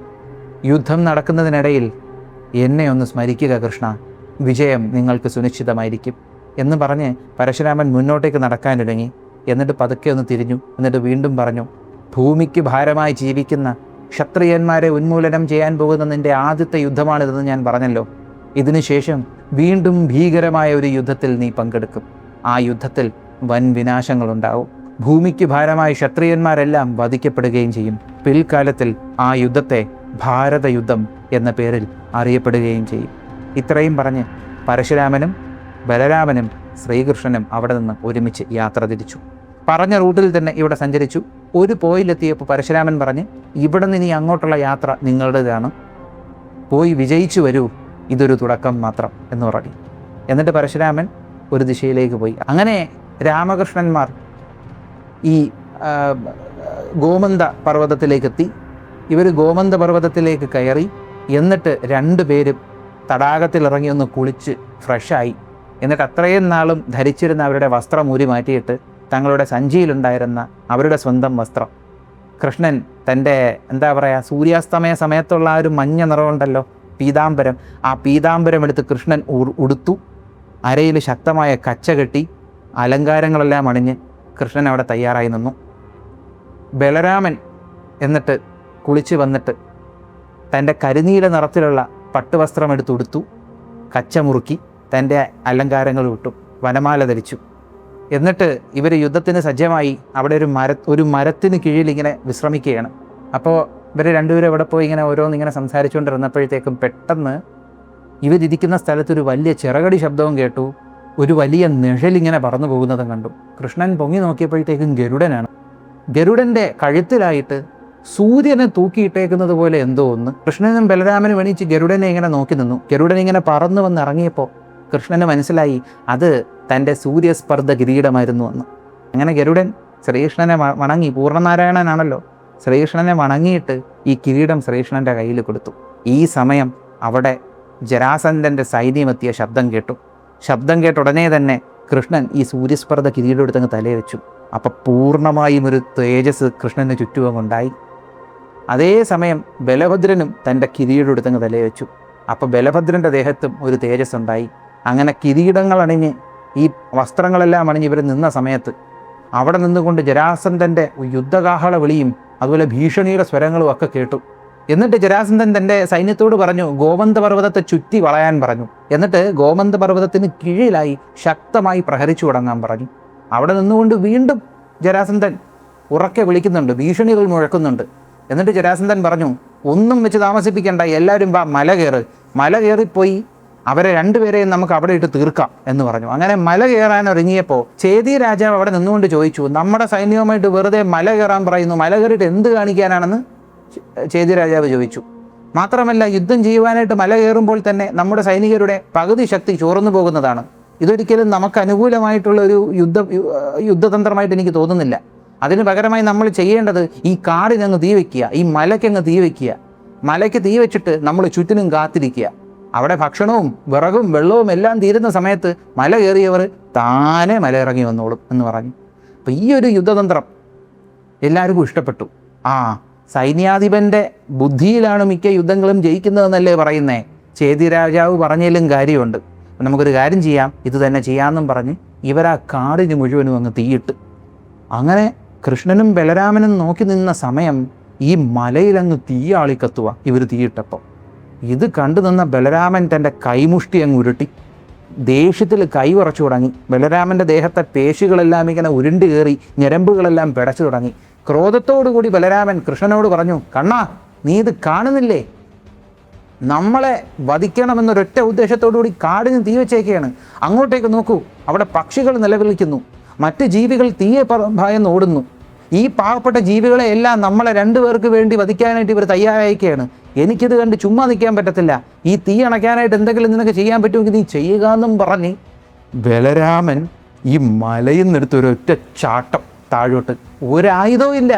യുദ്ധം നടക്കുന്നതിനിടയിൽ എന്നെ ഒന്ന് സ്മരിക്കുക കൃഷ്ണ, വിജയം നിങ്ങൾക്ക് സുനിശ്ചിതമായിരിക്കും എന്ന് പറഞ്ഞ് പരശുരാമൻ മുന്നോട്ടേക്ക് നടക്കാനിടങ്ങി. എന്നിട്ട് പതുക്കെ ഒന്ന് തിരിഞ്ഞു. എന്നിട്ട് വീണ്ടും പറഞ്ഞു, ഭൂമിക്ക് ഭാരമായി ജീവിക്കുന്ന ക്ഷത്രിയന്മാരെ ഉന്മൂലനം ചെയ്യാൻ പോകുന്ന നിന്റെ ആദ്യത്തെ യുദ്ധമാണിതെന്ന് ഞാൻ പറഞ്ഞല്ലോ. ഇതിനുശേഷം വീണ്ടും ഭീകരമായ ഒരു യുദ്ധത്തിൽ നീ പങ്കെടുക്കും. ആ യുദ്ധത്തിൽ വൻ വിനാശങ്ങളുണ്ടാവും. ഭൂമിക്ക് ഭാരമായ ക്ഷത്രിയന്മാരെല്ലാം വധിക്കപ്പെടുകയും ചെയ്യും. പിൽക്കാലത്തിൽ ആ യുദ്ധത്തെ ഭാരതയുദ്ധം എന്ന പേരിൽ അറിയപ്പെടുകയും ചെയ്യും. ഇത്രയും പറഞ്ഞ് പരശുരാമനും ബലരാമനും ശ്രീകൃഷ്ണനും അവിടെ നിന്ന് ഒരുമിച്ച് യാത്ര തിരിച്ചു. പറഞ്ഞ റൂട്ടിൽ തന്നെ ഇവിടെ സഞ്ചരിച്ചു. ഒരു പോയിലെത്തിയപ്പോൾ പരശുരാമൻ പറഞ്ഞ്, ഇവിടെ നിന്ന് ഇനി അങ്ങോട്ടുള്ള യാത്ര നിങ്ങളുടേതാണ്, പോയി വിജയിച്ചു വരൂ, ഇതൊരു തുടക്കം മാത്രം എന്ന് പറഞ്ഞു. എന്നിട്ട് പരശുരാമൻ ഒരു ദിശയിലേക്ക് പോയി. അങ്ങനെ രാമകൃഷ്ണന്മാർ ഈ ഗോമന്ത പർവ്വതത്തിലേക്കെത്തി. ഇവർ ഗോമന്ത പർവ്വതത്തിലേക്ക് കയറി. എന്നിട്ട് രണ്ടുപേരും തടാകത്തിലിറങ്ങി ഒന്ന് കുളിച്ച് ഫ്രഷായി. എന്നിട്ട് അത്രയും നാളും ധരിച്ചിരുന്ന അവരുടെ വസ്ത്രം ഊരി മാറ്റിയിട്ട് തങ്ങളുടെ സഞ്ചിയിലുണ്ടായിരുന്ന അവരുടെ സ്വന്തം വസ്ത്രം, കൃഷ്ണൻ തൻ്റെ എന്താ പറയുക, സൂര്യാസ്തമയ സമയത്തുള്ള ആ ഒരു മഞ്ഞ നിറമുണ്ടല്ലോ, പീതാംബരം, ആ പീതാംബരം എടുത്ത് കൃഷ്ണൻ ഉടുത്തു. അരയിൽ ശക്തമായ കച്ച കെട്ടി അലങ്കാരങ്ങളെല്ലാം അണിഞ്ഞ് കൃഷ്ണൻ അവിടെ തയ്യാറായി നിന്നു. ബലരാമൻ എന്നിട്ട് കുളിച്ച് വന്നിട്ട് തൻ്റെ കരിനീല നിറത്തിലുള്ള പട്ടുവസ്ത്രം എടുത്തുടുത്തു, കച്ച മുറുക്കി, തൻ്റെ അലങ്കാരങ്ങൾ വിട്ടു, വനമാല ധരിച്ചു. എന്നിട്ട് ഇവർ യുദ്ധത്തിന് സജ്ജമായി അവിടെ ഒരു മരത്തിന് കീഴിൽ ഇങ്ങനെ വിശ്രമിക്കുകയാണ്. അപ്പോൾ ഇവർ രണ്ടുപേരും അവിടെ പോയി ഇങ്ങനെ ഓരോന്നിങ്ങനെ സംസാരിച്ചുകൊണ്ടിരുന്നപ്പോഴത്തേക്കും പെട്ടെന്ന് ഇവരിയ്ക്കുന്ന സ്ഥലത്തൊരു വലിയ ചിറകടി ശബ്ദവും കേട്ടു. ഒരു വലിയ നിഴലിങ്ങനെ പറന്നു പോകുന്നതും കണ്ടു. കൃഷ്ണൻ പൊങ്ങി നോക്കിയപ്പോഴത്തേക്കും ഗരുഡനാണ്. ഗരുഡൻ്റെ കഴുത്തിലായിട്ട് സൂര്യനെ തൂക്കിയിട്ടേക്കുന്നത് പോലെ എന്തോ ഒന്ന്. കൃഷ്ണനും ബലരാമനും എണീച്ച് ഗരുഡനെ ഇങ്ങനെ നോക്കി നിന്നു. ഗരുഡൻ ഇങ്ങനെ പറന്നു വന്ന് ഇറങ്ങിയപ്പോൾ കൃഷ്ണന് മനസ്സിലായി അത് തൻ്റെ സൂര്യസ്പർദ്ധ കിരീടമായിരുന്നു എന്ന്. അങ്ങനെ ഗരുഡൻ ശ്രീകൃഷ്ണനെ വണങ്ങി, പൂർണ്ണനാരായണനാണല്ലോ, ശ്രീകൃഷ്ണനെ വണങ്ങിയിട്ട് ഈ കിരീടം ശ്രീകൃഷ്ണൻ്റെ കയ്യിൽ കൊടുത്തു. ഈ സമയം അവിടെ ജരാസന്ധൻ്റെ സൈന്യമെത്തിയ ശബ്ദം കേട്ടു. ശബ്ദം കേട്ട ഉടനെ തന്നെ കൃഷ്ണൻ ഈ സൂര്യസ്പർദ്ധ കിരീടം എടുത്തങ്ങ് തലയിൽ വെച്ചു. അപ്പം പൂർണ്ണമായും ഒരു തേജസ് കൃഷ്ണന് ചുറ്റുമുണ്ടായി. അതേസമയം ബലഭദ്രനും തൻ്റെ കിരീടം എടുത്തങ്ങ് തലയിൽ വെച്ചു. അപ്പോൾ ബലഭദ്രൻ്റെ ദേഹത്തും ഒരു തേജസ് ഉണ്ടായി. അങ്ങനെ കിരീടങ്ങൾ അണിഞ്ഞ് ഈ വസ്ത്രങ്ങളെല്ലാം അണിഞ്ഞ് ഇവർ നിന്ന സമയത്ത് അവിടെ നിന്നുകൊണ്ട് ജരാസന്ധൻ്റെ യുദ്ധകാഹള വിളിയും അതുപോലെ ഭീഷണിയുടെ സ്വരങ്ങളും ഒക്കെ കേട്ടു. എന്നിട്ട് ജരാസന്ധൻ തൻ്റെ സൈന്യത്തോട് പറഞ്ഞു, ഗോമന്ത പർവ്വതത്തെ ചുറ്റി വളയാൻ പറഞ്ഞു. എന്നിട്ട് ഗോമന്ത പർവ്വതത്തിന് കീഴിലായി ശക്തമായി പ്രഹരിച്ചു തുടങ്ങാൻ പറഞ്ഞു. അവിടെ നിന്നുകൊണ്ട് വീണ്ടും ജരാസന്ധൻ ഉറക്കെ വിളിക്കുന്നുണ്ട്, ഭീഷണികൾ മുഴക്കുന്നുണ്ട്. എന്നിട്ട് ജരാസന്ധൻ പറഞ്ഞു, ഒന്നും വെച്ച് താമസിപ്പിക്കേണ്ട, എല്ലാവരും മല കയറ്, മല കയറിപ്പോയി അവരെ രണ്ടുപേരെയും നമുക്ക് അവിടെ ഇട്ട് തീർക്കാം എന്ന് പറഞ്ഞു. അങ്ങനെ മല കയറാൻ ഒരുങ്ങിയപ്പോൾ ചേതി രാജാവ് അവിടെ നിന്നുകൊണ്ട് ചോദിച്ചു, നമ്മുടെ സൈന്യവുമായിട്ട് വെറുതെ മല കയറാൻ പറയുന്നു, മല കയറിയിട്ട് എന്ത് കാണിക്കാനാണെന്ന് ചേതി രാജാവ് ചോദിച്ചു. മാത്രമല്ല യുദ്ധം ചെയ്യുവാനായിട്ട് മല കയറുമ്പോൾ തന്നെ നമ്മുടെ സൈനികരുടെ പകുതി ശക്തി ചോർന്നു പോകുന്നതാണ്. ഇതൊരിക്കലും നമുക്ക് അനുകൂലമായിട്ടുള്ള ഒരു യുദ്ധതന്ത്രമായിട്ട് എനിക്ക് തോന്നുന്നില്ല. അതിന് പകരമായി നമ്മൾ ചെയ്യേണ്ടത് ഈ കാടിനങ്ങ് തീ വയ്ക്കുക, ഈ മലയ്ക്കങ്ങ് തീ വയ്ക്കുക, മലയ്ക്ക് തീ വെച്ചിട്ട് നമ്മൾ ചുറ്റിനും കാത്തിരിക്കുക. അവിടെ ഭക്ഷണവും വിറകും വെള്ളവും എല്ലാം തീരുന്ന സമയത്ത് മല കയറിയവർ താനെ മല ഇറങ്ങി വന്നോളും എന്ന് പറഞ്ഞു. അപ്പം ഈ ഒരു യുദ്ധതന്ത്രം എല്ലാവർക്കും ഇഷ്ടപ്പെട്ടു. സൈന്യാധിപൻ്റെ ബുദ്ധിയിലാണ് മിക്ക യുദ്ധങ്ങളും ജയിക്കുന്നതെന്നല്ലേ പറയുന്നേ. ചേതി രാജാവ് പറഞ്ഞതിലും കാര്യമുണ്ട്. നമുക്കൊരു കാര്യം ചെയ്യാം, ഇത് തന്നെ ചെയ്യാമെന്നും പറഞ്ഞ് ഇവരാ കാടിന് മുഴുവനും അങ്ങ് തീയിട്ട്. അങ്ങനെ കൃഷ്ണനും ബലരാമനും നോക്കി നിന്ന സമയം ഈ മലയിലങ്ങ് തീയാളിക്കത്തുക ഇവർ തീയിട്ടപ്പോൾ. ഇത് കണ്ടു നിന്ന ബലരാമൻ തൻ്റെ കൈമുഷ്ടി അങ്ങ് ഉരുട്ടി ദേഷ്യത്തിൽ കൈ ഉറച്ചു തുടങ്ങി. ബലരാമൻ്റെ ദേഹത്തെ പേശികളെല്ലാം ഇങ്ങനെ ഉരുണ്ട് കയറി, ഞരമ്പുകളെല്ലാം പിടച്ചു തുടങ്ങി. ക്രോധത്തോടുകൂടി ബലരാമൻ കൃഷ്ണനോട് പറഞ്ഞു, കണ്ണാ, നീ ഇത് കാണുന്നില്ലേ? നമ്മളെ വധിക്കണമെന്നൊരൊറ്റ ഉദ്ദേശത്തോടുകൂടി കാടിന് തീ വെച്ചേക്കുകയാണ്. അങ്ങോട്ടേക്ക് നോക്കൂ, അവിടെ പക്ഷികൾ നിലവിളിക്കുന്നു, മറ്റ് ജീവികൾ തീയെ ഭയന്ന് ഓടുന്നു. ഈ പാവപ്പെട്ട ജീവികളെ എല്ലാം നമ്മളെ രണ്ടുപേർക്ക് വേണ്ടി വധിക്കാനായിട്ട് ഇവർ തയ്യാറായിരിക്കുകയാണ്. എനിക്കിത് കണ്ട് ചുമ്മാ നിൽക്കാൻ പറ്റത്തില്ല. ഈ തീ അണയ്ക്കാനായിട്ട് എന്തെങ്കിലും നിനക്ക് ചെയ്യാൻ പറ്റുമെങ്കിൽ നീ ചെയ്യുക എന്നും പറഞ്ഞ് ബലരാമൻ ഈ മലയിൽ നിന്നെടുത്ത് ഒരൊറ്റ ചാട്ടം താഴോട്ട്. ഒരായുധവും ഇല്ല,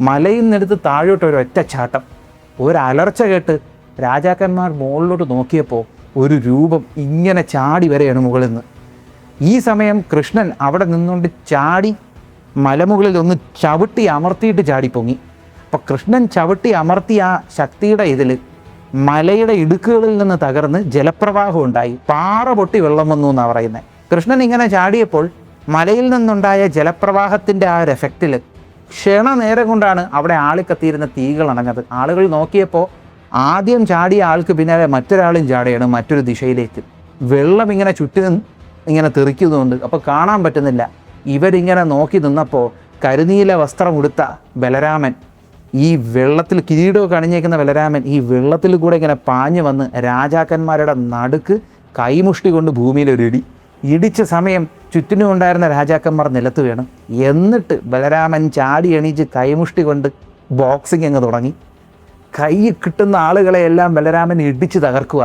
മലയിൽ നിന്നെടുത്ത് താഴോട്ട് ഒരൊറ്റ ചാട്ടം. ഒരലർച്ച കേട്ട് രാജാക്കന്മാർ മുകളിലോട്ട് നോക്കിയപ്പോൾ ഒരു രൂപം ഇങ്ങനെ ചാടി വരെയാണ് മുകളിൽ നിന്ന്. ഈ സമയം കൃഷ്ണൻ അവിടെ നിന്നുകൊണ്ട് ചാടി മലമുകളിൽ ഒന്ന് ചവിട്ടി അമർത്തിയിട്ട് ചാടിപ്പൊങ്ങി. അപ്പോൾ കൃഷ്ണൻ ചവിട്ടി അമർത്തിയ ആ ശക്തിയുടെ ഇതിൽ മലയുടെ ഇടുക്കുകളിൽ നിന്ന് തകർന്ന് ജലപ്രവാഹം ഉണ്ടായി, പാറ പൊട്ടി വെള്ളം വന്നു എന്നാണ് പറയുന്നത്. കൃഷ്ണൻ ഇങ്ങനെ ചാടിയപ്പോൾ മലയിൽ നിന്നുണ്ടായ ജലപ്രവാഹത്തിൻ്റെ ആ ഒരു എഫക്റ്റിൽ ക്ഷണനേരം കൊണ്ടാണ് അവിടെ ആളിക്കത്തിയിരുന്ന തീകൾ അണഞ്ഞത്. ആളുകൾ നോക്കിയപ്പോൾ ആദ്യം ചാടിയ ആൾക്ക് പിന്നാലെ മറ്റൊരാളും ചാടുകയാണ് മറ്റൊരു ദിശയിലേക്ക്. വെള്ളം ഇങ്ങനെ ചുറ്റിനും ഇങ്ങനെ തെറിക്കുന്നുണ്ട്. അപ്പോൾ കാണാൻ പറ്റുന്നില്ല. ഇവരിങ്ങനെ നോക്കി നിന്നപ്പോൾ കരുനീല വസ്ത്രം ഉടുത്ത ബലരാമൻ, ഈ വെള്ളത്തിൽ കിരീടമൊക്കെ അണിഞ്ഞേക്കുന്ന ബലരാമൻ ഈ വെള്ളത്തിൽ കൂടെ ഇങ്ങനെ പാഞ്ഞു വന്ന് രാജാക്കന്മാരുടെ നടുക്ക് കൈമുഷ്ടി കൊണ്ട് ഭൂമിയിലൊരിടി ഇടിച്ച സമയം ചുറ്റിനും ഉണ്ടായിരുന്ന രാജാക്കന്മാർ നിലത്ത് വീണു. എന്നിട്ട് ബലരാമൻ ചാടി എണീച്ച് കൈമുഷ്ടി കൊണ്ട് ബോക്സിങ് അങ്ങ് തുടങ്ങി. കൈ കിട്ടുന്ന ആളുകളെ എല്ലാം ബലരാമൻ ഇടിച്ച് തകർക്കുക.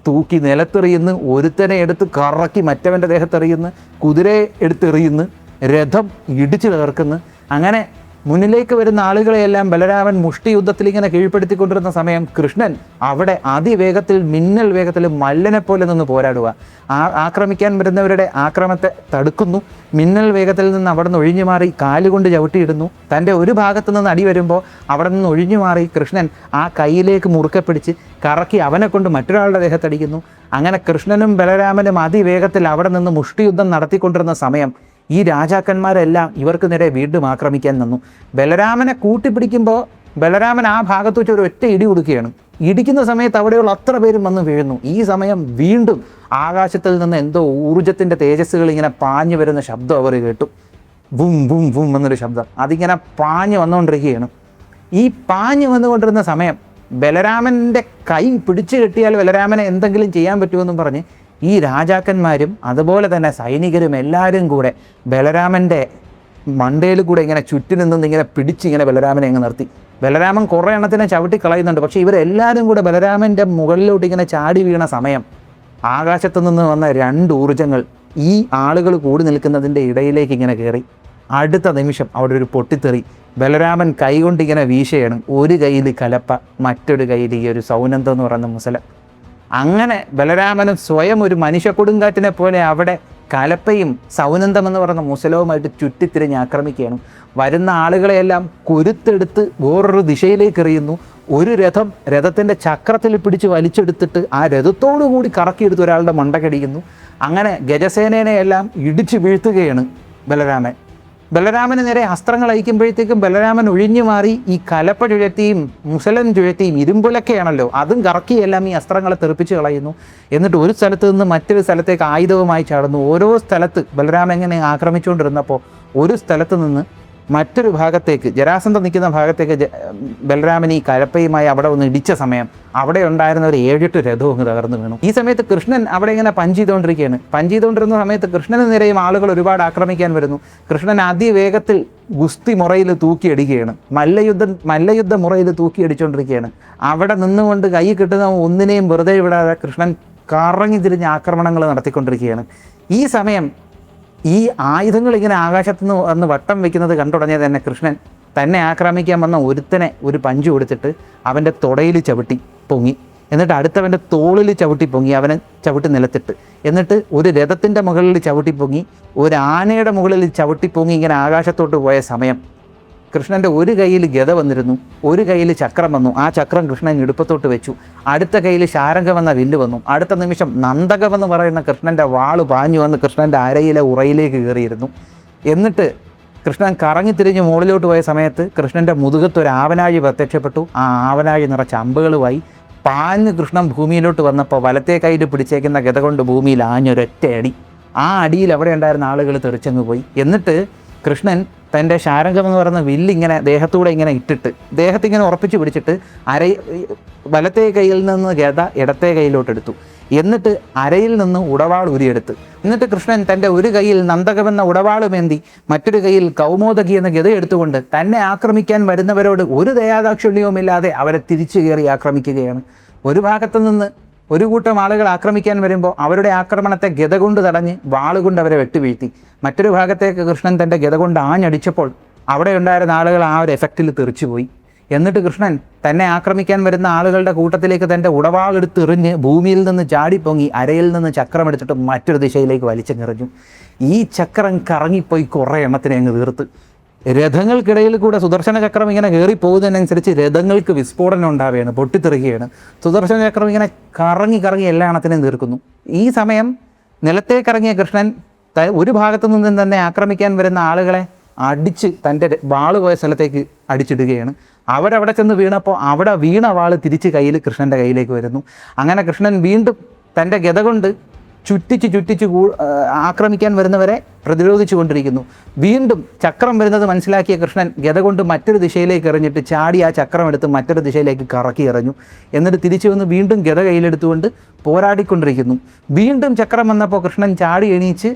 തൂക്കി നിലത്തെറിയുന്നു, ഒരുത്തനെ എടുത്ത് കറക്കി മറ്റവൻ്റെ ദേഹത്തെറിയുന്നു, കുതിരയെ എടുത്തെറിയുന്നു, രഥം ഇടിച്ചു തകർക്കുന്നു. അങ്ങനെ മുന്നിലേക്ക് വരുന്ന ആളുകളെയെല്ലാം ബലരാമൻ മുഷ്ടി യുദ്ധത്തിൽ ഇങ്ങനെ കീഴ്പ്പെടുത്തിക്കൊണ്ടിരുന്ന സമയം കൃഷ്ണൻ അവിടെ അതിവേഗത്തിൽ മിന്നൽ വേഗത്തിൽ മല്ലനെ പോലെ നിന്ന് പോരാടുക. ആക്രമിക്കാൻ വരുന്നവരുടെ ആക്രമണത്തെ തടുക്കുന്നു. മിന്നൽ വേഗത്തിൽ നിന്ന് അവിടെ നിന്ന് ഒഴിഞ്ഞു മാറി കാലുകൊണ്ട് ചവിട്ടിയിടുന്നു. തൻ്റെ ഒരു ഭാഗത്തു നിന്ന് അടി വരുമ്പോൾ അവിടെ നിന്ന് ഒഴിഞ്ഞു മാറി കൃഷ്ണൻ ആ കൈയിലേക്ക് മുറുക്കെ പിടിച്ച് കറക്കി അവനെ കൊണ്ട് മറ്റൊരാളുടെ ദേഹത്തടിക്കുന്നു. അങ്ങനെ കൃഷ്ണനും ബലരാമനും അതിവേഗത്തിൽ അവിടെ നിന്ന് മുഷ്ടിയുദ്ധം നടത്തിക്കൊണ്ടിരുന്ന സമയം ഈ രാജാക്കന്മാരെല്ലാം ഇവർക്ക് നേരെ വീണ്ടും ആക്രമിക്കാൻ നിന്നു. ബലരാമനെ കൂട്ടിപ്പിടിക്കുമ്പോൾ ബലരാമൻ ആ ഭാഗത്ത് വെച്ച് ഒരു ഒറ്റ ഇടി കൊടുക്കുകയാണ്. ഇടിക്കുന്ന സമയത്ത് അവിടെയുള്ള അത്ര പേരും വന്ന് വീഴുന്നു. ഈ സമയം വീണ്ടും ആകാശത്തിൽ നിന്ന് എന്തോ ഊർജത്തിൻ്റെ തേജസ്സുകൾ ഇങ്ങനെ പാഞ്ഞു വരുന്ന ശബ്ദം അവർ കേട്ടു. ബും ബും ബും എന്നൊരു ശബ്ദം അതിങ്ങനെ പാഞ്ഞു വന്നുകൊണ്ടിരിക്കുകയാണ്. ഈ പാഞ്ഞു വന്നുകൊണ്ടിരുന്ന സമയം ബലരാമൻ്റെ കൈ പിടിച്ചു കെട്ടിയാൽ ബലരാമനെ എന്തെങ്കിലും ചെയ്യാൻ പറ്റുമെന്നും പറഞ്ഞ് ഈ രാജാക്കന്മാരും അതുപോലെ തന്നെ സൈനികരും എല്ലാവരും കൂടെ ബലരാമൻ്റെ മണ്ടയിൽ കൂടെ ഇങ്ങനെ ചുറ്റി നിന്ന് ഇങ്ങനെ പിടിച്ചിങ്ങനെ ബലരാമനെ അങ്ങ് നിർത്തി. ബലരാമൻ കുറേ എണ്ണത്തിനെ ചവിട്ടി കളയുന്നുണ്ട്. പക്ഷേ ഇവരെല്ലാവരും കൂടെ ബലരാമൻ്റെ മുകളിലോട്ട് ഇങ്ങനെ ചാടി വീണ സമയം ആകാശത്തു നിന്ന് വന്ന 2 ഊർജ്ജങ്ങൾ ഈ ആളുകൾ കൂടി നിൽക്കുന്നതിൻ്റെ ഇടയിലേക്ക് ഇങ്ങനെ കയറി. അടുത്ത നിമിഷം അവിടെ ഒരു പൊട്ടിത്തെറി. ബലരാമൻ കൈകൊണ്ട് ഇങ്ങനെ വീശയാണ്. ഒരു കയ്യിൽ കലപ്പ, മറ്റൊരു കയ്യിൽ ഈ ഒരു സൗനന്ദം എന്ന് പറയുന്ന മുസല. അങ്ങനെ ബലരാമനും സ്വയം ഒരു മനുഷ്യ കൊടുങ്കാറ്റിനെ പോലെ അവിടെ കലപ്പയും സൗനന്ദം എന്ന് പറയുന്ന മുസലവുമായിട്ട് ചുറ്റിത്തിരിഞ്ഞ് ആക്രമിക്കുകയാണ്. വരുന്ന ആളുകളെയെല്ലാം കുരുത്തെടുത്ത് വേറൊരു ദിശയിലേക്ക് എറിയുന്നു. ഒരു രഥത്തിൻ്റെ ചക്രത്തിൽ പിടിച്ച് വലിച്ചെടുത്തിട്ട് ആ രഥത്തോടു കൂടി കറക്കിയെടുത്ത് ഒരാളുടെ മണ്ടക്കടിക്കുന്നു. അങ്ങനെ ഗജസേനയെല്ലാം ഇടിച്ചു വീഴ്ത്തുകയാണ് ബലരാമൻ. ബലരാമന് നേരെ അസ്ത്രങ്ങൾ അയക്കുമ്പോഴത്തേക്കും ബലരാമൻ ഒഴിഞ്ഞു മാറി ഈ കലപ്പ ചുഴറ്റിയും മുസലൻ ചുഴറ്റിയും ഇരുമ്പുലൊക്കെയാണല്ലോ അതും കറക്കിയെല്ലാം ഈ അസ്ത്രങ്ങളെ തെറിപ്പിച്ച് കളയുന്നു. എന്നിട്ട് ഒരു സ്ഥലത്ത് നിന്ന് മറ്റൊരു സ്ഥലത്തേക്ക് ആയുധവുമായി ചാടുന്നു. ഓരോ സ്ഥലത്ത് ബലരാമൻ എങ്ങനെ ആക്രമിച്ചുകൊണ്ടിരുന്നപ്പോൾ ഒരു സ്ഥലത്ത് നിന്ന് മറ്റൊരു ഭാഗത്തേക്ക് ജരാസന്ധൻ നിൽക്കുന്ന ഭാഗത്തേക്ക് ബലരാമൻ ഈ കലപ്പയുമായി അവിടെ ഒന്ന് ഇടിച്ച സമയം അവിടെ ഉണ്ടായിരുന്ന ഒരു 7-8 രഥവും അങ്ങ് തകർന്നു വീണു. ഈ സമയത്ത് കൃഷ്ണൻ അവിടെ ഇങ്ങനെ പഞ്ച് ചെയ്തുകൊണ്ടിരുന്ന സമയത്ത് കൃഷ്ണന് നേരെയും ആളുകൾ ഒരുപാട് ആക്രമിക്കാൻ വരുന്നു. കൃഷ്ണൻ അതിവേഗത്തിൽ ഗുസ്തി മുറയിൽ തൂക്കിയടിക്കുകയാണ്. മല്ലയുദ്ധ മുറയിൽ തൂക്കിയടിച്ചുകൊണ്ടിരിക്കുകയാണ്. അവിടെ നിന്നുകൊണ്ട് കൈ കിട്ടുന്ന ഒന്നിനെയും വെറുതെ വിടാതെ കൃഷ്ണൻ കറങ്ങി തിരിഞ്ഞ് ആക്രമണങ്ങൾ നടത്തിക്കൊണ്ടിരിക്കുകയാണ്. ഈ സമയം ഈ ആയുധങ്ങൾ ഇങ്ങനെ ആകാശത്തുനിന്ന് വന്ന് വട്ടം വയ്ക്കുന്നത് കണ്ടുടഞ്ഞത് തന്നെ കൃഷ്ണൻ തന്നെ ആക്രമിക്കാൻ വന്ന ഒരുത്തനെ ഒരു പഞ്ച് കൊടുത്തിട്ട് അവൻ്റെ തുടയിൽ ചവിട്ടി പൊങ്ങി. എന്നിട്ട് അടുത്തവൻ്റെ തോളിൽ ചവിട്ടി പൊങ്ങി അവനെ ചവിട്ടി നിലത്തിട്ട് എന്നിട്ട് ഒരു രഥത്തിൻ്റെ മുകളിൽ ചവിട്ടി പൊങ്ങി ഒരു ആനയുടെ മുകളിൽ ചവിട്ടി പൊങ്ങി ഇങ്ങനെ ആകാശത്തോട്ട് പോയ സമയം കൃഷ്ണൻ്റെ ഒരു കയ്യിൽ ഗദ വന്നിരുന്നു, ഒരു കയ്യിൽ ചക്രം വന്നു. ആ ചക്രം കൃഷ്ണൻ ഇടുപ്പത്തോട്ട് വെച്ചു. അടുത്ത കയ്യിൽ ശാരംഗമെന്ന വില്ല് വന്നു. അടുത്ത നിമിഷം നന്ദകമെന്ന് പറയുന്ന കൃഷ്ണൻ്റെ വാള് പാഞ്ഞു വന്ന് കൃഷ്ണൻ്റെ അരയിലെ ഉറയിലേക്ക് കയറിയിരുന്നു. എന്നിട്ട് കൃഷ്ണൻ കറങ്ങിത്തിരിഞ്ഞ് മുകളിലോട്ട് പോയ സമയത്ത് കൃഷ്ണൻ്റെ മുതുകത്ത് ഒരു ആവനാഴി പ്രത്യക്ഷപ്പെട്ടു. ആ ആവനാഴി നിറച്ച അമ്പുകളുമായി പാഞ്ഞ് കൃഷ്ണൻ ഭൂമിയിലോട്ട് വന്നപ്പോൾ വലത്തേ കയ്യിൽ പിടിച്ചേക്കുന്ന ഗദ കൊണ്ട് ഭൂമിയിൽ ആഞ്ഞൊരൊറ്റ അടി. ആ അടിയിൽ അവിടെ ഉണ്ടായിരുന്ന ആളുകൾ തെറിച്ചങ്ങ് പോയി. എന്നിട്ട് കൃഷ്ണൻ തൻ്റെ ശാരംഗം എന്ന് പറയുന്ന വില്ലിങ്ങനെ ദേഹത്തൂടെ ഇങ്ങനെ ഇട്ടിട്ട് ദേഹത്തിങ്ങനെ ഉറപ്പിച്ച് പിടിച്ചിട്ട് വലത്തേ കയ്യിൽ നിന്ന് ഗദ ഇടത്തേ കയ്യിലോട്ടെടുത്തു. എന്നിട്ട് അരയിൽ നിന്ന് ഉടവാൾ ഉരിയെടുത്ത് എന്നിട്ട് കൃഷ്ണൻ തൻ്റെ ഒരു കയ്യിൽ നന്ദകമെന്ന ഉടവാളുമേന്തി മറ്റൊരു കയ്യിൽ കൗമോദകി എന്ന ഗദ എടുത്തുകൊണ്ട് തന്നെ ആക്രമിക്കാൻ വരുന്നവരോട് ഒരു ദയാദാക്ഷിണ്യവുമില്ലാതെ അവരെ തിരിച്ചു കയറി ആക്രമിക്കുകയാണ്. ഒരു ഭാഗത്തു നിന്ന് ഒരു കൂട്ടം ആളുകൾ ആക്രമിക്കാൻ വരുമ്പോൾ അവരുടെ ആക്രമണത്തെ ഗദ കൊണ്ട് തടഞ്ഞ് വാളുകൊണ്ട് അവരെ വെട്ടുവീഴ്ത്തി. മറ്റൊരു ഭാഗത്തേക്ക് കൃഷ്ണൻ തൻ്റെ ഗദ കൊണ്ട് ആഞ്ഞടിച്ചപ്പോൾ അവിടെ ഉണ്ടായിരുന്ന ആളുകൾ ആ ഒരു എഫക്റ്റിൽ തെറിച്ചുപോയി. എന്നിട്ട് കൃഷ്ണൻ തന്നെ ആക്രമിക്കാൻ വരുന്ന ആളുകളുടെ കൂട്ടത്തിലേക്ക് തൻ്റെ ഉടവാളെടുത്തെറിഞ്ഞ് ഭൂമിയിൽ നിന്ന് ചാടിപ്പൊങ്ങി അരയിൽ നിന്ന് ചക്രം എടുത്തിട്ട് മറ്റൊരു ദിശയിലേക്ക് വലിച്ചെറിഞ്ഞു. ഈ ചക്രം കറങ്ങിപ്പോയി കുറേ എണ്ണത്തിനെ അങ്ങ് തീർത്ത്. രഥങ്ങൾക്കിടയിൽ കൂടെ സുദർശന ചക്രം ഇങ്ങനെ കയറി പോകുന്നതിനനുസരിച്ച് രഥങ്ങൾക്ക് വിസ്ഫോടനം ഉണ്ടാവുകയാണ്, പൊട്ടിത്തെറിക്കുകയാണ്. സുദർശന ചക്രം ഇങ്ങനെ കറങ്ങി എല്ലാ എണ്ണത്തിനെയും തീർക്കുന്നു. ഈ സമയം നിലത്തേക്കിറങ്ങിയ കൃഷ്ണൻ ഒരു ഭാഗത്തു നിന്നും തന്നെ ആക്രമിക്കാൻ വരുന്ന ആളുകളെ അടിച്ച് തൻ്റെ വാള് പോയ സ്ഥലത്തേക്ക് അടിച്ചിടുകയാണ്. അവരവിടെ ചെന്ന് വീണപ്പോൾ അവിടെ വീണ വാള് തിരിച്ച് കൃഷ്ണൻ്റെ കയ്യിലേക്ക് വരുന്നു. അങ്ങനെ കൃഷ്ണൻ വീണ്ടും തൻ്റെ ഗദ കൊണ്ട് ചുറ്റിച്ച് ആക്രമിക്കാൻ വരുന്നവരെ പ്രതിരോധിച്ചു കൊണ്ടിരിക്കുന്നു. വീണ്ടും ചക്രം വരുന്നത് മനസ്സിലാക്കിയ കൃഷ്ണൻ ഗദ കൊണ്ട് മറ്റൊരു ദിശയിലേക്ക് എറിഞ്ഞിട്ട് ചാടി ആ ചക്രം എടുത്ത് മറ്റൊരു ദിശയിലേക്ക് കറക്കി എറിഞ്ഞു. എന്നിട്ട് തിരിച്ചു വന്ന് വീണ്ടും ഗദ കയ്യിലെടുത്തുകൊണ്ട് പോരാടിക്കൊണ്ടിരിക്കുന്നു. വീണ്ടും ചക്രം വന്നപ്പോൾ കൃഷ്ണൻ ചാടി എണീച്ച്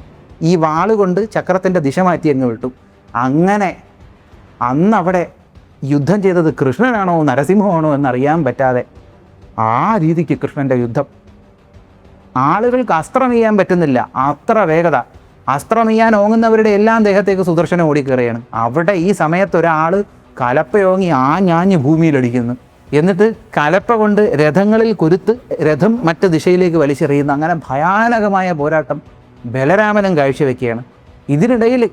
ഈ വാളുകൊണ്ട് ചക്രത്തിൻ്റെ ദിശ മാറ്റി അങ്ങ് വിട്ടു. അങ്ങനെ അന്നവിടെ യുദ്ധം ചെയ്തത് കൃഷ്ണനാണോ നരസിംഹമാണോ എന്നറിയാൻ പറ്റാതെ ആ രീതിക്ക് കൃഷ്ണൻ്റെ യുദ്ധം. ആളുകൾക്ക് അസ്ത്രം ചെയ്യാൻ പറ്റുന്നില്ല, അത്ര വേഗത. അസ്ത്രം ചെയ്യാൻ ഓങ്ങുന്നവരുടെ എല്ലാം ദേഹത്തേക്ക് സുദർശനം ഓടിക്കയറുകയാണ്. അവിടെ ഈ സമയത്ത് ഒരാൾ കലപ്പയോങ്ങി ഞാഞ്ഞ് ഭൂമിയിലടിക്കുന്നു. എന്നിട്ട് കലപ്പ കൊണ്ട് രഥങ്ങളിൽ കുരുത്ത് രഥം മറ്റ് ദിശയിലേക്ക് വലിച്ചെറിയുന്നു. അങ്ങനെ ഭയാനകമായ പോരാട്ടം ബലരാമനും കാഴ്ചവെക്കുകയാണ്. ഇതിനിടയിൽ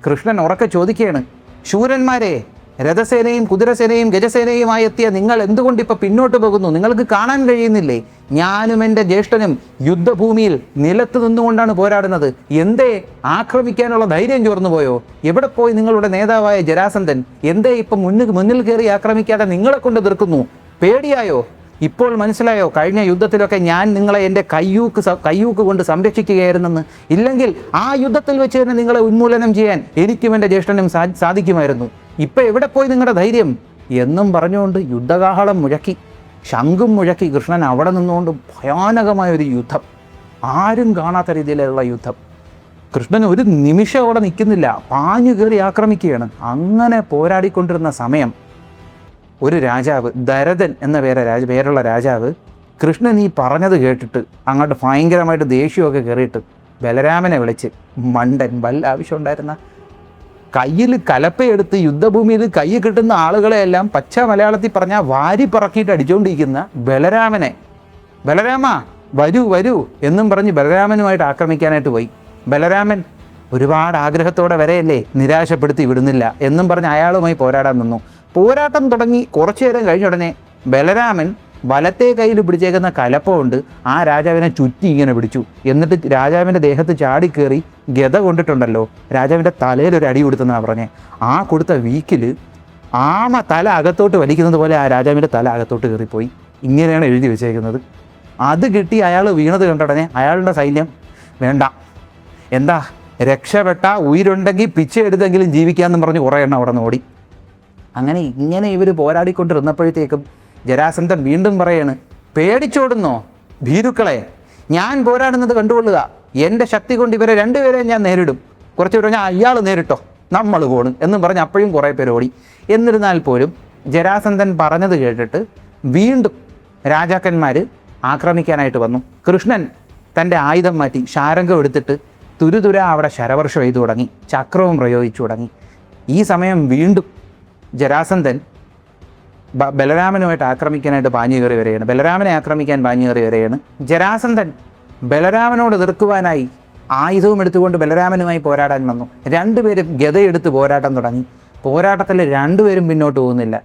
കൃഷ്ണൻ ഉറക്കെ ചോദിക്കുകയാണ്, ശൂരന്മാരെ, രഥസേനയും കുതിരസേനയും ഗജസേനയുമായി എത്തിയ നിങ്ങൾ എന്തുകൊണ്ടിപ്പോൾ പിന്നോട്ട് പോകുന്നു? നിങ്ങൾക്ക് കാണാൻ കഴിയുന്നില്ലേ? ഞാനും എൻ്റെ ജ്യേഷ്ഠനും യുദ്ധഭൂമിയിൽ നിലത്ത് നിന്നുകൊണ്ടാണ് പോരാടുന്നത്. എന്തേ ആക്രമിക്കാനുള്ള ധൈര്യം ചോർന്നു പോയോ? എവിടെ പോയി നിങ്ങളുടെ നേതാവായ ജരാസന്ധൻ? എന്തേ ഇപ്പം മുന്നിൽ കയറി ആക്രമിക്കാതെ നിങ്ങളെ കൊണ്ട് എതിർക്കുന്നു? പേടിയായോ? ഇപ്പോൾ മനസ്സിലായോ കഴിഞ്ഞ യുദ്ധത്തിലൊക്കെ ഞാൻ നിങ്ങളെ എൻ്റെ കയ്യൂക്ക് കൊണ്ട് സംരക്ഷിക്കുകയായിരുന്നെന്ന്? ഇല്ലെങ്കിൽ ആ യുദ്ധത്തിൽ വെച്ച് തന്നെ നിങ്ങളെ ഉന്മൂലനം ചെയ്യാൻ എനിക്കും എൻ്റെ ജ്യേഷ്ഠനും സാധിക്കുമായിരുന്നു. ഇപ്പം എവിടെ പോയി നിങ്ങളുടെ ധൈര്യം എന്നും പറഞ്ഞുകൊണ്ട് യുദ്ധകാഹളം മുഴക്കി, ശംഖും മുഴക്കി കൃഷ്ണൻ അവിടെ നിന്നുകൊണ്ട് ഭയാനകമായൊരു യുദ്ധം, ആരും കാണാത്ത രീതിയിലുള്ള യുദ്ധം. കൃഷ്ണൻ ഒരു നിമിഷം അവിടെ നിൽക്കുന്നില്ല, പാഞ്ഞു കയറി ആക്രമിക്കുകയാണ്. അങ്ങനെ പോരാടിക്കൊണ്ടിരുന്ന സമയം ഒരു രാജാവ്, ദരദൻ എന്ന പേരുള്ള രാജാവ് കൃഷ്ണൻ ഈ പറഞ്ഞത് കേട്ടിട്ട് അങ്ങോട്ട് ഭയങ്കരമായിട്ട് ദേഷ്യമൊക്കെ കയറിയിട്ട് ബലരാമനെ വിളിച്ച്, മണ്ടൻ, വല്ല ആവശ്യം ഉണ്ടായിരുന്ന കയ്യിൽ കലപ്പയെടുത്ത് യുദ്ധഭൂമിയിൽ കൈ കിട്ടുന്ന ആളുകളെയെല്ലാം പച്ച മലയാളത്തിൽ പറഞ്ഞാൽ വാരി പറക്കിയിട്ട് അടിച്ചുകൊണ്ടിരിക്കുന്ന ബലരാമനെ, ബലരാമ വരൂ എന്നും പറഞ്ഞ് ബലരാമനുമായിട്ട് ആക്രമിക്കാനായിട്ട് പോയി. ബലരാമൻ ഒരുപാട് ആഗ്രഹത്തോടെ വരെയല്ലേ, നിരാശപ്പെടുത്തി വിടുന്നില്ല എന്നും പറഞ്ഞ് അയാളുമായി പോരാടാൻ നിന്നു. പോരാട്ടം തുടങ്ങി കുറച്ചു നേരം കഴിഞ്ഞ ഉടനെ ബലരാമൻ വലത്തെ കയ്യിൽ പിടിച്ചേക്കുന്ന കലപ്പ കൊണ്ട് ആ രാജാവിനെ ചുറ്റി ഇങ്ങനെ പിടിച്ചു. എന്നിട്ട് രാജാവിൻ്റെ ദേഹത്ത് ചാടിക്കേറി ഗദ കൊണ്ടിട്ടുണ്ടല്ലോ, രാജാവിൻ്റെ തലയിലൊരു അടി കൊടുത്തെന്നാണ് പറഞ്ഞേ. ആ കൊടുത്ത വീക്കിൽ ആമ തല അകത്തോട്ട് വലിക്കുന്നത് പോലെ ആ രാജാവിൻ്റെ തല അകത്തോട്ട് കയറിപ്പോയി. ഇങ്ങനെയാണ് എഴുതി വെച്ചേക്കുന്നത്. അത് കിട്ടി അയാൾ വീണത് കണ്ടുടനെ അയാളുടെ സൈന്യം വേണ്ട, എന്താ രക്ഷപ്പെട്ട ഉயிருണ്ടെങ്കിൽ പിച്ച എടുത്തെങ്കിലും ജീവിക്കാമെന്ന് പറഞ്ഞ് കുറേ എണ്ണം അവിടെ നിന്ന് ഓടി. ഇങ്ങനെ ഇവർ പോരാടിക്കൊണ്ടിരുന്നപ്പോഴത്തേക്കും ജരാസന്ധൻ വീണ്ടും പറയാണ്, പേടിച്ചോടുന്നോ ഭീരുക്കളെ, ഞാൻ പോരാടുന്നത് കണ്ടുകൊള്ളുക. എൻ്റെ ശക്തി കൊണ്ട് ഇവരെ രണ്ടുപേരെയും ഞാൻ നേരിടും. കുറച്ച് പേര് ഞാൻ അയാൾ നേരിട്ടോ, നമ്മൾ പോണ് എന്നും പറഞ്ഞ് അപ്പോഴും കുറേ പേര് ഓടി. എന്നിരുന്നാൽ പോലും ജരാസന്ധൻ പറഞ്ഞത് കേട്ടിട്ട് വീണ്ടും രാജാക്കന്മാർ ആക്രമിക്കാനായിട്ട് വന്നു. കൃഷ്ണൻ തൻ്റെ ആയുധം മാറ്റി ശാരംഗം എടുത്തിട്ട് തുരുതുര അവിടെ ശരവർഷം ചെയ്തു തുടങ്ങി, ചക്രവും പ്രയോഗിച്ചു തുടങ്ങി. ഈ സമയം വീണ്ടും ജരാസന്ധൻ ബലരാമനുമായിട്ട് ആക്രമിക്കാനായിട്ട് പാഞ്ഞു കയറി വരികയാണ്. ബലരാമനെ ആക്രമിക്കാൻ പാഞ്ഞു കയറി വരികയാണ്. ജരാസന്ധൻ ബലരാമനോട് എതിർക്കുവാനായി ആയുധവും എടുത്തുകൊണ്ട് ബലരാമനുമായി പോരാടാൻ വന്നു. രണ്ടുപേരും ഗദയെടുത്ത് പോരാട്ടം തുടങ്ങി. പോരാട്ടത്തിൽ രണ്ടുപേരും പിന്നോട്ട് പോകുന്നില്ല.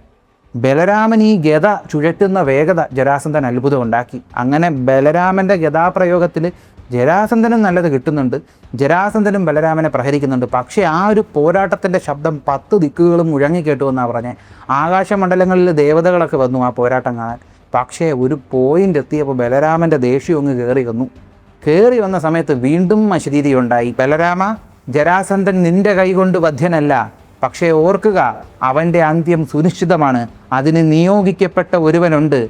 ബലരാമൻ ഈ ഗദ ചുഴറ്റുന്ന വേഗത ജരാസന്ധൻ അത്ഭുതം ഉണ്ടാക്കി. അങ്ങനെ ബലരാമൻ്റെ ഗദാപ്രയോഗത്തിൽ ജരാസന്ധനും നല്ലത് കിട്ടുന്നുണ്ട്, ജരാസന്ധനും ബലരാമനെ പ്രഹരിക്കുന്നുണ്ട്. പക്ഷേ ആ ഒരു പോരാട്ടത്തിൻ്റെ ശബ്ദം 10 ദിക്കുകളും മുഴങ്ങിക്കേട്ടു എന്നാണ് പറഞ്ഞത്. ആകാശമണ്ഡലങ്ങളിൽ ദേവതകളൊക്കെ വന്നു ആ പോരാട്ടം കാണാൻ. പക്ഷേ ഒരു പോയിൻ്റ് എത്തിയപ്പോൾ ബലരാമൻ്റെ ദേഷ്യം അങ്ങ് കയറി വന്ന സമയത്ത് വീണ്ടും അശരീരി ഉണ്ടായി. ബലരാമ, ജരാസന്ധൻ നിന്റെ കൈകൊണ്ട് വധ്യനല്ല, പക്ഷേ ഓർക്കുക, അവൻ്റെ അന്ത്യം സുനിശ്ചിതമാണ്. അതിന് നിയോഗിക്കപ്പെട്ട ഒരുവനുണ്ട്.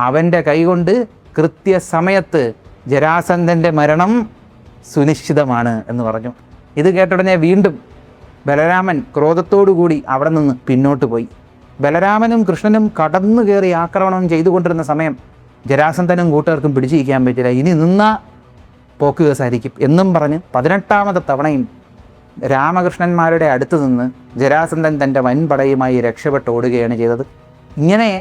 അവൻ്റെ കൈകൊണ്ട് കൃത്യസമയത്ത് ജരാസന്ധൻ്റെ മരണം സുനിശ്ചിതമാണ് എന്ന് പറഞ്ഞു. ഇത് കേട്ടുടനെ വീണ്ടും ബലരാമൻ ക്രോധത്തോടുകൂടി അവിടെ നിന്ന് പിന്നോട്ട് പോയി. ബലരാമനും കൃഷ്ണനും കടന്നു കയറി ആക്രമണം ചെയ്തുകൊണ്ടിരുന്ന സമയം ജരാസന്ധനും കൂട്ടുകാർക്കും പിടിച്ചിരിക്കാൻ പറ്റില്ല. ഇനി നിന്ന പോക്ക് കേസായിരിക്കും എന്നും പറഞ്ഞ് 18ാമത്തെ തവണയും രാമകൃഷ്ണന്മാരുടെ അടുത്ത് നിന്ന് ജരാസന്ധൻ തൻ്റെ വൻപടയുമായി രക്ഷപ്പെട്ട് ഓടുകയാണ് ചെയ്തത്. ഇങ്ങനെ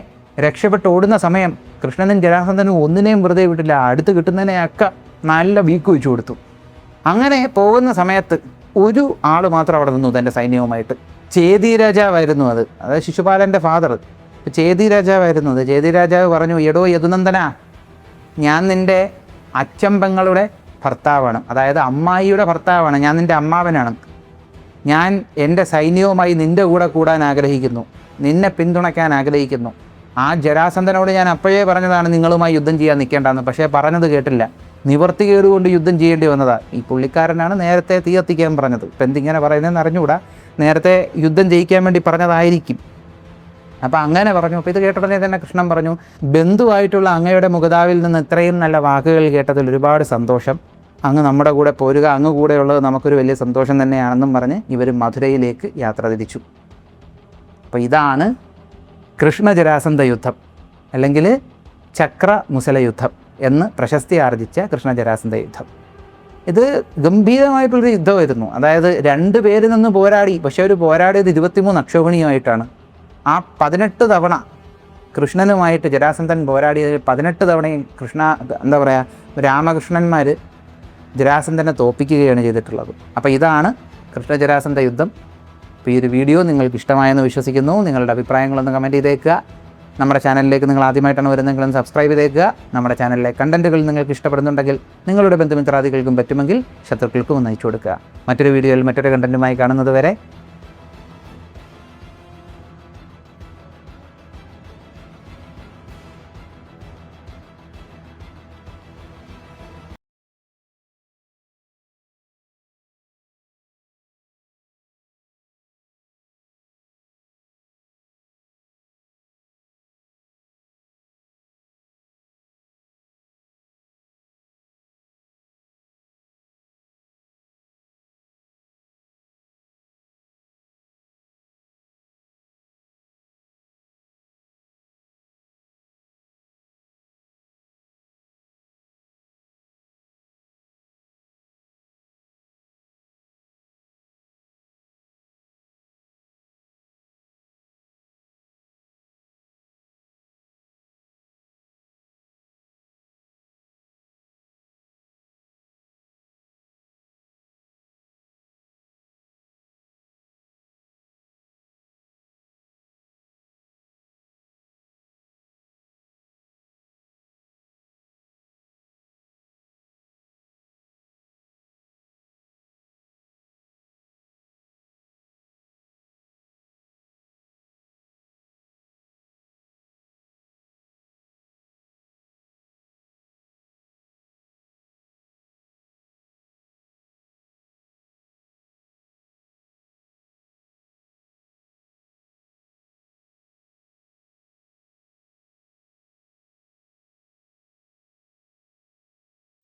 രക്ഷപ്പെട്ട് ഓടുന്ന സമയം കൃഷ്ണനും ജരാസന്ധനും ഒന്നിനെയും വെറുതെ വിട്ടില്ല. അടുത്ത് കിട്ടുന്നതിനെയൊക്കെ നല്ല വീക്ക് വെച്ചു കൊടുത്തു. അങ്ങനെ പോകുന്ന സമയത്ത് ഒരു ആൾ മാത്രം അവിടെ നിന്നു തൻ്റെ സൈന്യവുമായിട്ട്. ചേതി രാജാവായിരുന്നു അത്, അതായത് ശിശുപാലൻ്റെ ഫാദർ ചേതി രാജാവായിരുന്നു അത്. ചേതി രാജാവ് പറഞ്ഞു, എടോ യദുനന്ദന, ഞാൻ നിൻ്റെ അച്ചമ്പങ്ങളുടെ ഭർത്താവാണ്, അതായത് അമ്മായിയുടെ ഭർത്താവാണ്, ഞാൻ നിൻ്റെ അമ്മാവനാണ്. ഞാൻ എൻ്റെ സൈന്യവുമായി നിൻ്റെ കൂടെ കൂടാൻ ആഗ്രഹിക്കുന്നു, നിന്നെ പിന്തുണയ്ക്കാൻ ആഗ്രഹിക്കുന്നു. ആ ജരാസന്ധനോട് ഞാൻ അപ്പോഴേ പറഞ്ഞതാണ് നിങ്ങളുമായി യുദ്ധം ചെയ്യാൻ നിൽക്കേണ്ടെന്ന്. പക്ഷേ പറഞ്ഞത് കേട്ടില്ല. നിവർത്തികേടുകൊണ്ട് യുദ്ധം ചെയ്യേണ്ടി വന്നതാണ്. ഈ പുള്ളിക്കാരനാണ് നേരത്തെ തീ കത്തിക്കാൻ പറഞ്ഞത്. ഇപ്പം എന്തിങ്ങനെ പറയുന്നതെന്ന് അറിഞ്ഞുകൂടാ. നേരത്തെ യുദ്ധം ജയിക്കാൻ വേണ്ടി പറഞ്ഞതായിരിക്കും. അപ്പോൾ അങ്ങനെ പറഞ്ഞു. അപ്പോൾ ഇത് കേട്ടuടനെ തന്നെ കൃഷ്ണൻ പറഞ്ഞു, ബന്ധുവായിട്ടുള്ള അങ്ങയുടെ മുഖതാവിൽ നിന്ന് ഇത്രയും നല്ല വാക്കുകൾ കേട്ടതിൽ ഒരുപാട് സന്തോഷം. അങ്ങ് നമ്മുടെ കൂടെ പോരുക, അങ്ങ് കൂടെയുള്ളത് നമുക്കൊരു വലിയ സന്തോഷം തന്നെയാണെന്നും പറഞ്ഞ് ഇവർ മധുരയിലേക്ക് യാത്ര തിരിച്ചു. അപ്പോൾ ഇതാണ് കൃഷ്ണജരാസന്ധ യുദ്ധം, അല്ലെങ്കിൽ ചക്രമുസല യുദ്ധം എന്ന് പ്രശസ്തി ആർജിച്ച കൃഷ്ണജരാസന്ധ യുദ്ധം. ഇത് ഗംഭീരമായിട്ടുള്ളൊരു യുദ്ധമായിരുന്നു. അതായത് 2 പേര് നിന്ന് പോരാടി. പക്ഷേ അവർ പോരാടിയത് 23 അക്ഷോഹിണിയുമായിട്ടാണ്. ആ 18 തവണ കൃഷ്ണനുമായിട്ട് ജരാസന്ധൻ പോരാടിയതിൽ 18 തവണയും രാമകൃഷ്ണന്മാർ ജരാസന്ധനെ തോൽപ്പിക്കുകയാണ് ചെയ്തിട്ടുള്ളത്. അപ്പോൾ ഇതാണ് കൃഷ്ണജരാസന്ധ യുദ്ധം. അപ്പോൾ ഈ ഒരു വീഡിയോ നിങ്ങൾക്ക് ഇഷ്ടമായെന്ന് വിശ്വസിക്കുന്നു. നിങ്ങളുടെ അഭിപ്രായങ്ങളൊന്ന് കമൻറ്റ് ചെയ്തേക്കുക. നമ്മുടെ ചാനലിലേക്ക് നിങ്ങൾ ആദ്യമായിട്ടാണ് വരുന്നതെങ്കിലും സബ്സ്ക്രൈബ് ചെയ്തേക്കുക. നമ്മുടെ ചാനലിലെ കണ്ടൻറ്റുകൾ നിങ്ങൾക്ക് ഇഷ്ടപ്പെടുന്നുണ്ടെങ്കിൽ നിങ്ങളുടെ ബന്ധുമിത്രാദികൾക്കും പറ്റുമെങ്കിൽ ശത്രുക്കൾക്കും ഒന്ന് അയച്ചു കൊടുക്കുക. മറ്റൊരു വീഡിയോയിൽ മറ്റൊരു കണ്ടൻറ്റുമായി കാണുന്നത് വരെ